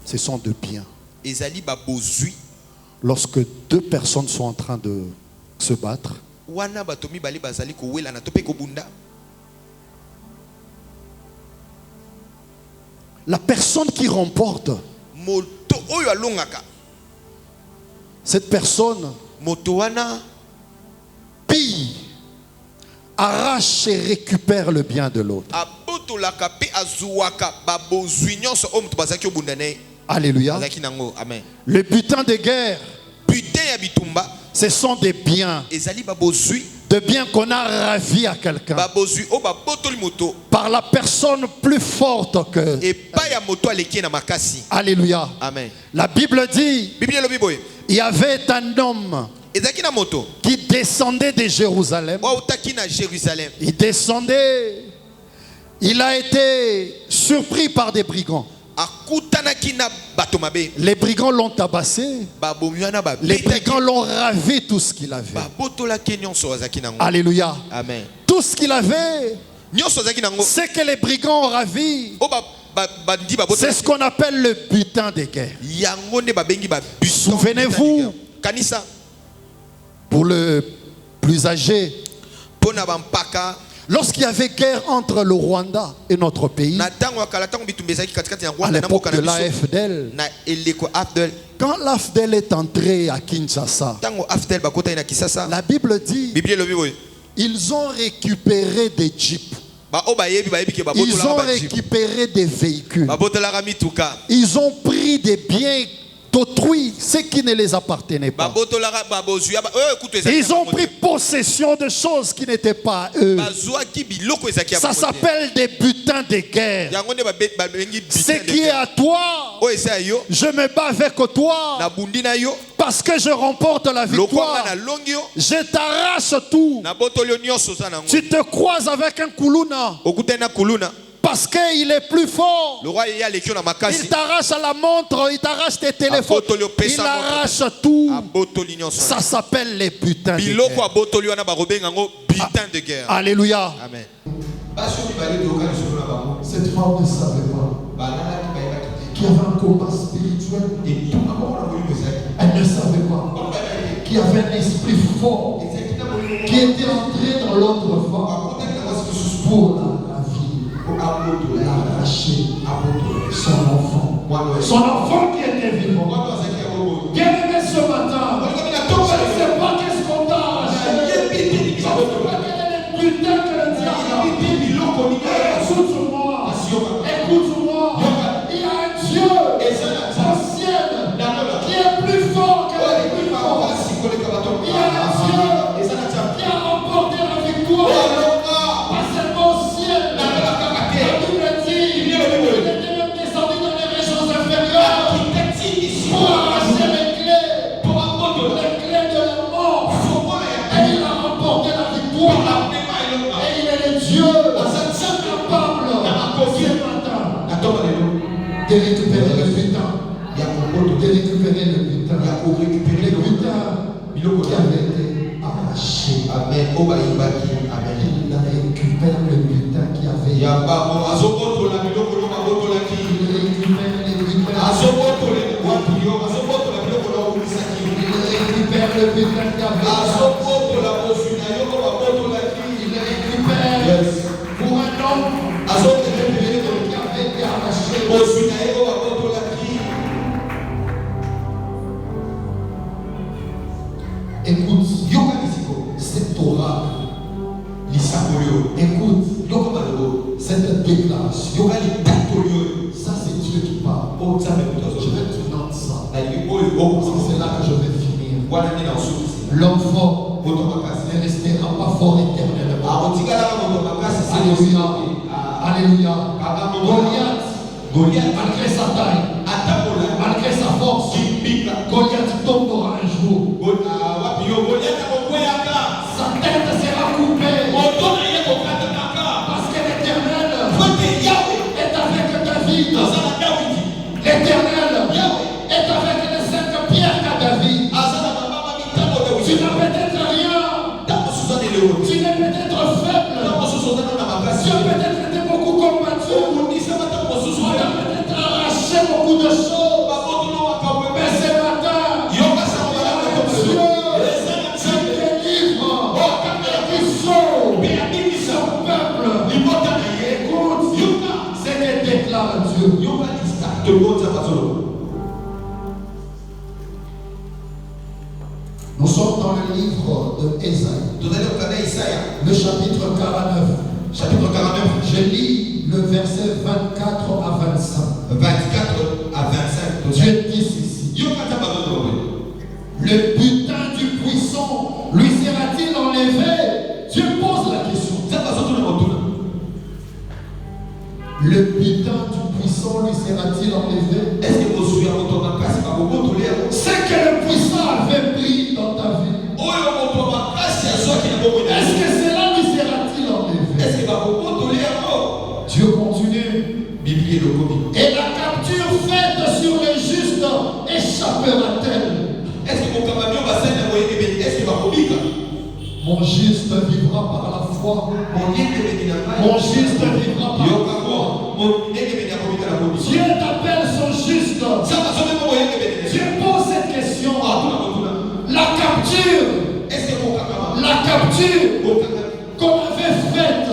Ce sont de biens. Lorsque 2 personnes sont en train de se battre, la personne qui remporte, cette personne pille, arrache et récupère le bien de l'autre. Alléluia. Le butin de guerre, ce sont des biens. De biens qu'on a ravis à quelqu'un. Par la personne plus forte que. Alléluia. Amen. La Bible dit, il y avait un homme qui descendait de Jérusalem. Il descendait. Il a été surpris par des brigands. Les brigands l'ont tabassé. Les brigands l'ont ravi tout ce qu'il avait. Alléluia. Amen. Tout ce qu'il avait, c'est que les brigands ont ravi. C'est ce qu'on appelle le butin de guerre. Souvenez-vous, pour le plus âgé, lorsqu'il y avait guerre entre le Rwanda et notre pays, à l'époque de l'AFDL, quand l'AFDL est entré à Kinshasa, la Bible dit ils ont récupéré des jeeps. Ils ont récupéré des véhicules. Ils ont pris des biens d'autrui, ce qui ne les appartenait pas. Ils ont pris possession de choses qui n'étaient pas eux. Ça s'appelle des butins de guerre. Ce qui est à toi, je me bats avec toi. Parce que je remporte la victoire. Je t'arrache tout. Tu te croises avec un Kuluna. Parce qu'il est plus fort. Il t'arrache à la montre, il t'arrache tes téléphones, il arrache tout. Ça s'appelle les butins de guerre. Alléluia. Amen. Cette femme ne savait pas qu'il y avait un combat spirituel. Elle ne savait pas qu'il y avait un esprit fort qui était entré dans l'autre femme pour l'arracher Son enfant qui était vivant. Bien-aimé ce matin, je ne sais pas qu'est-ce qu'on t'a arraché. Je ne sais pas quel est le butin que le diable a mis. Écoute-moi. Écoute-moi. Il y a un Dieu ancien qui est plus fort que les plus forts. Il y a un Dieu qui a remporté la victoire. Pas seulement au ciel. La Bible dit qu'il était même descendu dans les régions inférieures pour arracher les clés de la mort. Et il a remporté la victoire. Et il est le Dieu capable ce matin de récupérer le butin. De récupérer le butin. Le butin qui avait été arraché. Amen. Il récupère le butin qui avait été arraché. Pour un homme qui avait été arraché. Écoute, cette Torah, écoute, cette déclaration, ça c'est Dieu qui parle. Je vais te donner ça. C'est là que je vais finir. L'homme fort ne restera pas fort éternellement. Alléluia. Alléluia. Goliath, malgré sa taille, malgré sa force, Goliath tombera un jour. Sa tête sera coupée. Parce que l'Éternel est avec David. L'Éternel est avec les 5 pierres qu'a David. Tu n'as peut-être rien. Tu n'es peut-être faible. Tu as peut-être été beaucoup combattu. On a peut-être arraché beaucoup de choses. Mais ce matin, Dieu délivre et qui sauve son peuple. Écoute, c'est que déclare Dieu. Nous sommes dans le livre de Ésaïe, le chapitre 49. Je lis le verset 24 à 25. Dieu dit ici. Le butin du puissant lui sera-t-il enlevé? Dieu pose la question. Le butin du puissant lui sera-t-il enlevé? C'est que le puissant avait pris dans ta vie. Est-ce que cela lui sera-t-il enlevé? Dieu continue. Et la capture faite sur les justes échappera-t-elle? Mon juste vivra par la foi. Mon juste vivra par la foi. Dieu t'appelle son juste. Dieu pose cette question. La capture qu'on avait faite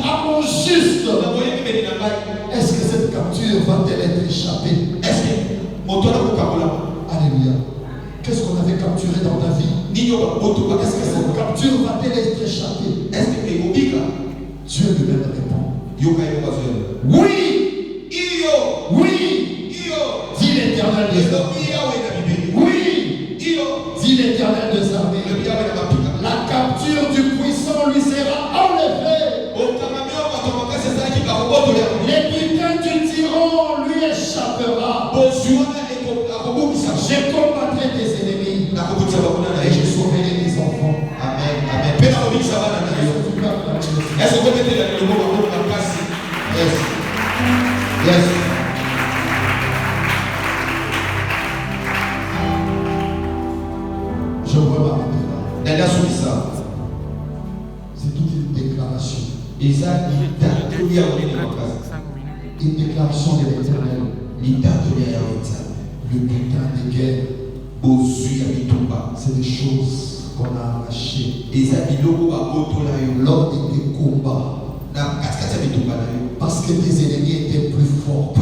à mon juste, est-ce que cette capture va-t-elle être échappée? Alléluia. Qu'est-ce qu'on avait capturé dans ta vie? Est-ce que cette capture va-t-elle être échappée? Dieu lui-même répond. Oui! Oui! Dit l'Éternel des armées. Oui! Dit l'Éternel des armées. La capture du puissant lui sera enlevée. Les butins du tyran lui échappera. Je combattrai tes ennemis et je sauverai tes enfants. Amen. Yes. Je veux m'arrêter là. C'est toute une déclaration. Une déclaration de l'Éternel. Le butin de guerre. C'est des choses qu'on a arrachées lors des combats. Parce que tes ennemis étaient plus forts.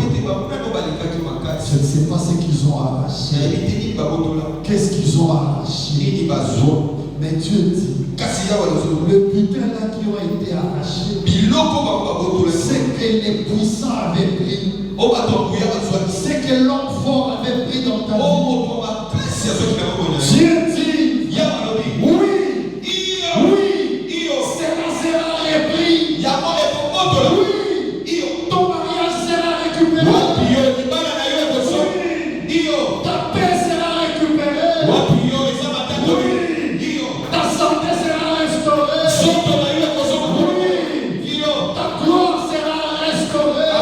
Je ne sais pas ce qu'ils ont arraché. Qu'est-ce qu'ils ont arraché? Mais Dieu dit, le butin là qui ont été arrachés, c'est que les puissants avaient pris. C'est que l'homme fort avait pris dans ta vie. Dieu dit, oui, Séra est pris. Oui, ton mariage sera récupéré. Ta paix sera récupérée. Ta santé sera restaurée. Ta gloire sera restaurée.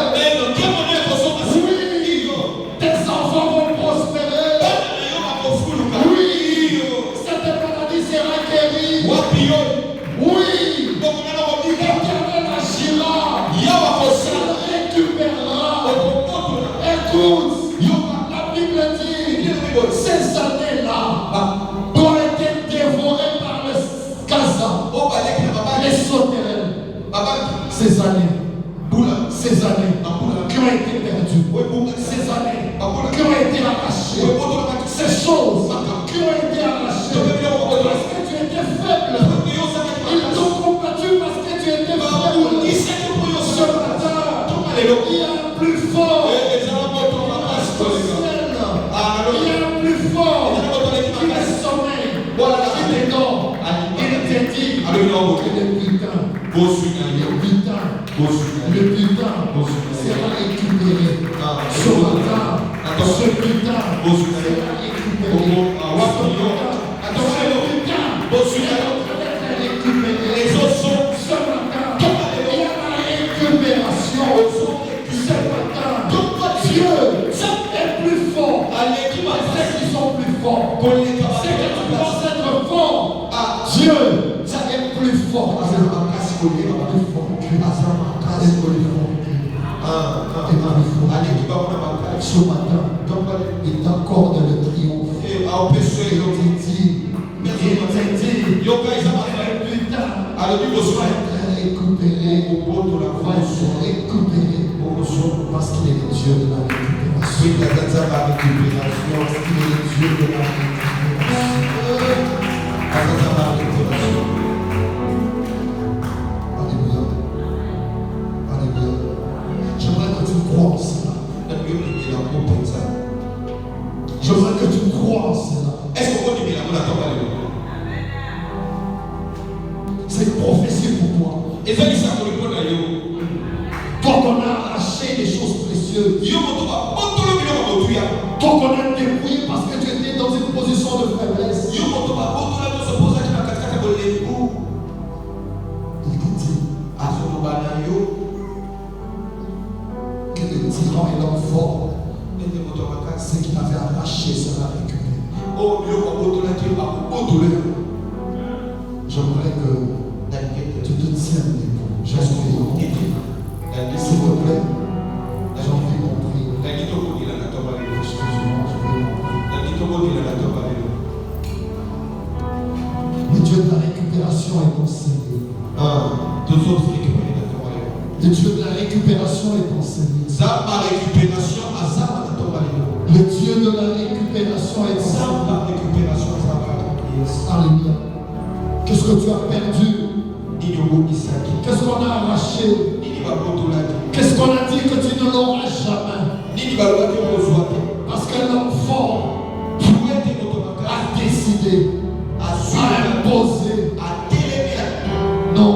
Tes enfants vont prospérer. Cette maladie sera guérie. L'Éternel agira. Ça récupérera. Écoute, la Bible dit, ces années-là ont été dévorées par le Gaza, les sauterelles. Ces années qui ont été perdues, ces années qui ont été arrachées, ces choses qui ont été arrachées parce que tu étais faible. Ils t'ont combattu parce que tu étais faible. Ce matin, il y a un plus fort. Il y a un plus fort qui est sommeil, qui est dort. Il te dit que le butin sera récupéré. Ce matin, ce butin sera récupéré. Les autres sont ce matin. Il y a la récupération. Ce matin, Dieu est plus fort. Ceux qui sont plus forts. C'est que tu penses être fort. Dieu est plus fort. Ce matin, il t'accorde le triomphe. Il te dit, le butin va être récupéré, parce qu'il est le Dieu de la récupération. Parce qu'il est le Dieu de la récupération. Alléluia. Alléluia. J'aimerais que tu crois en cela. J'aimerais que tu crois en cela. Est-ce que c'est une prophétie pour toi. Toi qu'on a arraché des choses précieuses. Toi qu'on a dépouillé parce que tu étais dans une position de faiblesse. Il te dit que le tyran et l'homme fort, ce qu'il avait arraché sera récupéré. J'aimerais que tu te tiennes debout. S'il te plaît, j'ai envie qu'on prie. Excuse-moi, je vais le Dieu de la récupération est ton Seigneur. Le Dieu de la récupération est ton Seigneur. Le Dieu de la récupération est ton Seigneur. Alléluia. Qu'est-ce que tu as perdu? Qu'est-ce qu'on a arraché? Qu'est-ce qu'on a dit que tu ne l'auras jamais? Parce que l'homme fort a décidé, a imposé. Non,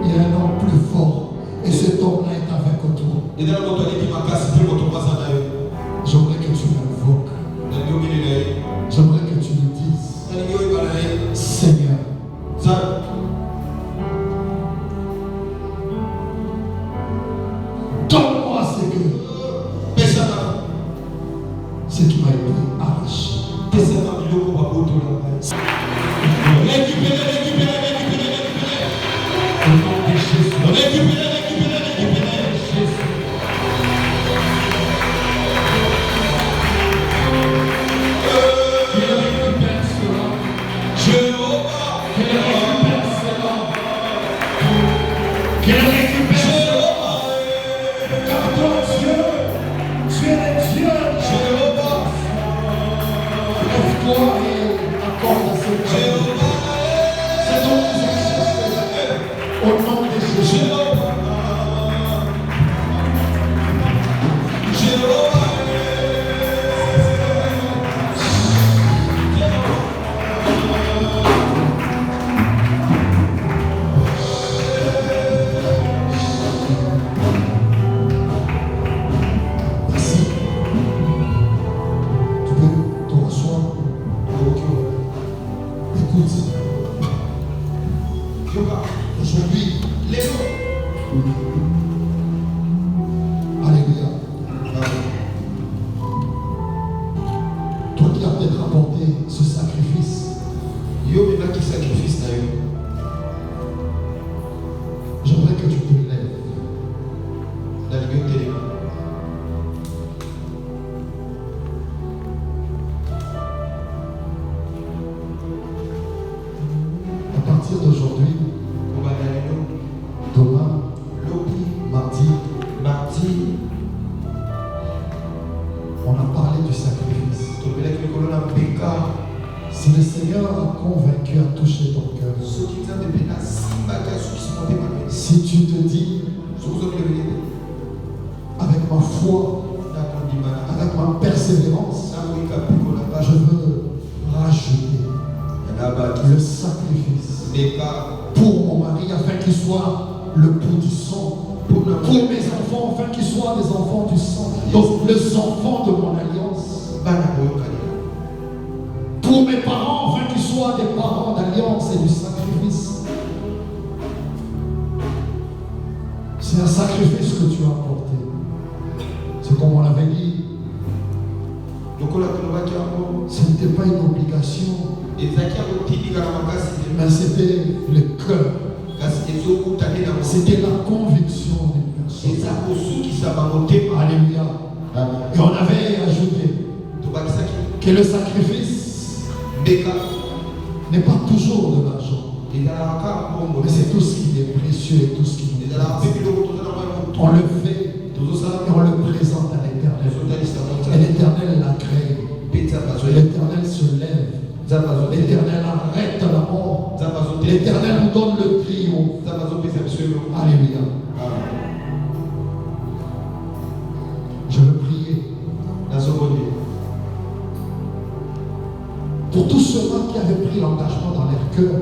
il y a un homme plus fort et cet homme-là est avec toi. J'aimerais que tu l'invoques. J'aimerais que tu lui dises, Seigneur, donne-moi ce qui m'a été arraché. Récupérez. Au nom de Jésus. Récupérez. Jésus. Qu'il récupère cela. Qu'il récupère cela. Qu'il Toi qui as peut-être apporté ce sacrifice. J'aimerais que tu te lèves. À partir d'aujourd'hui, demain, mardi, on a parlé du sacrifice. Si le Seigneur a convaincu, a touché ton cœur, si tu te dis, avec ma foi, avec ma persévérance, je veux rajouter le sacrifice pour mon mari afin qu'il soit le bout du sang, pour mes enfants afin qu'ils soient des enfants du sang, donc les enfants de mon alliance, pour mes parents afin qu'ils soient des parents d'alliance et du sacrifice. C'est un sacrifice que tu as apporté. C'est comme on l'avait dit. Ce n'était pas une obligation, mais c'était le cœur. C'était la conviction d'une personne. Alléluia. Et on avait ajouté que le sacrifice n'est pas toujours de l'argent, mais c'est tout ce qui est précieux et tout ce qui nous on le fait et on le présente à l'Éternel. Et l'Éternel l'a créé. L'Éternel se lève. L'Éternel arrête la mort. L'Éternel nous donne le triomphe. Alléluia. Je veux prier pour tous ceux-là qui avaient pris l'engagement dans leur cœur,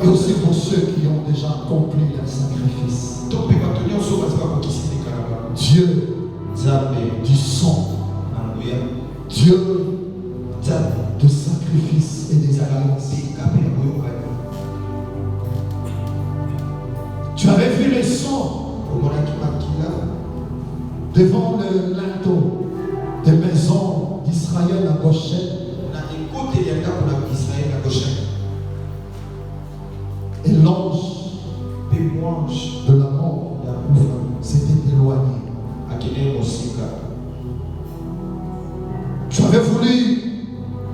et aussi pour ceux qui ont déjà accompli leur sacrifice. Dieu du sang, Dieu de sacrifice et des alliances. Tu avais vu les sangs devant le linteau des maisons d'Israël à Goshen. Et l'ange de la mort s'était éloigné. Tu avais voulu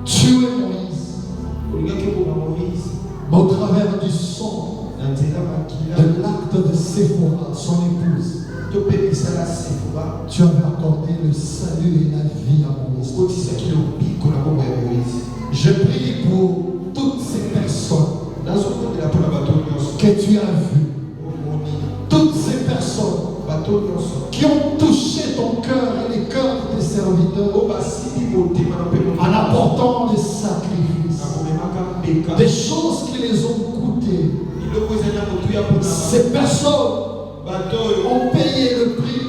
tuer Moïse, mais au travers du sang de l'acte de Séphora, son épouse, tu avais accordé le salut et la vie à Moïse. Je prie pour toutes ces personnes que tu as vues, toutes ces personnes qui ont touché ton cœur et les cœurs de tes serviteurs en apportant des sacrifices, des choses qui les ont coûtées. Ces personnes ont payé le prix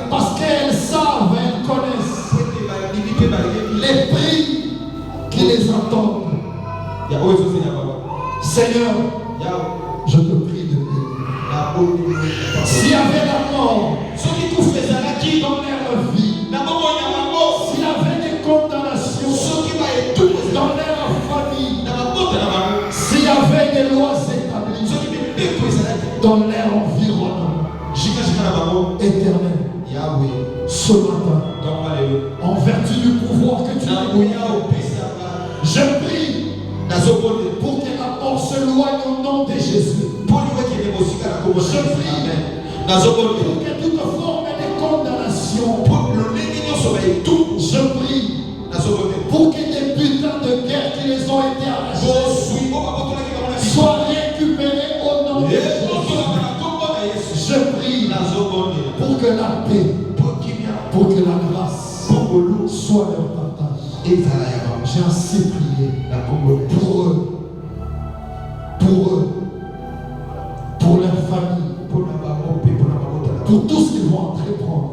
parce qu'elles savent, elles connaissent les prix qui les attendent. Seigneur, je te prie de payer. S'il y avait la mort dans leur vie, s'il y avait des condamnations dans leur famille, s'il y avait des lois établies dans leur environnement, Éternel, ce matin, en vertu du pouvoir que tu as donné, je prie pour que la mort se loigne au nom de Jésus. Je prie pour que toute forme de condamnation, je prie pour que des butins de guerre qui les ont été arrachés soient récupérés au nom de Jésus. Je prie pour que la paix, pour que la grâce soit leur partage. J'ai ainsi prié pour eux, pour leur famille, pour tout ce qu'ils vont entreprendre,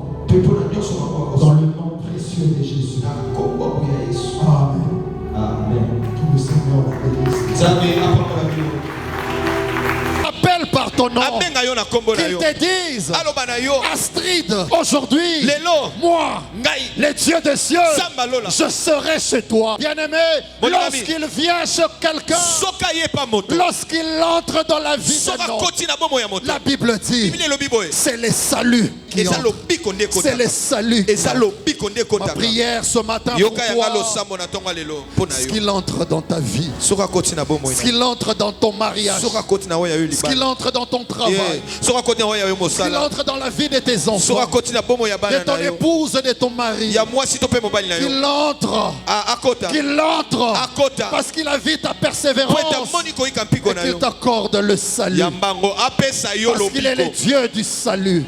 dans le nom précieux de Jésus. Amen. Amen. Que le Seigneur vous bénisse. Appelle par ton nom. Qu'il te dise, Astrid, aujourd'hui, moi, les dieux des cieux, je serai chez toi. Bien-aimé, lorsqu'il vient chez quelqu'un, lorsqu'il entre dans la vie d'un homme, la Bible dit, c'est le salut. C'est le salut. Ma prière ce matin pour toi, ce qu'il entre dans ta vie, ce qu'il entre dans ton mariage, ce qu'il entre dans ton travail, ce qu'il entre dans la vie de tes enfants, de ton épouse, de ton mari, qu'il entre, parce qu'il a vu ta persévérance et qu'il t'accorde le salut, parce qu'il est le Dieu du salut.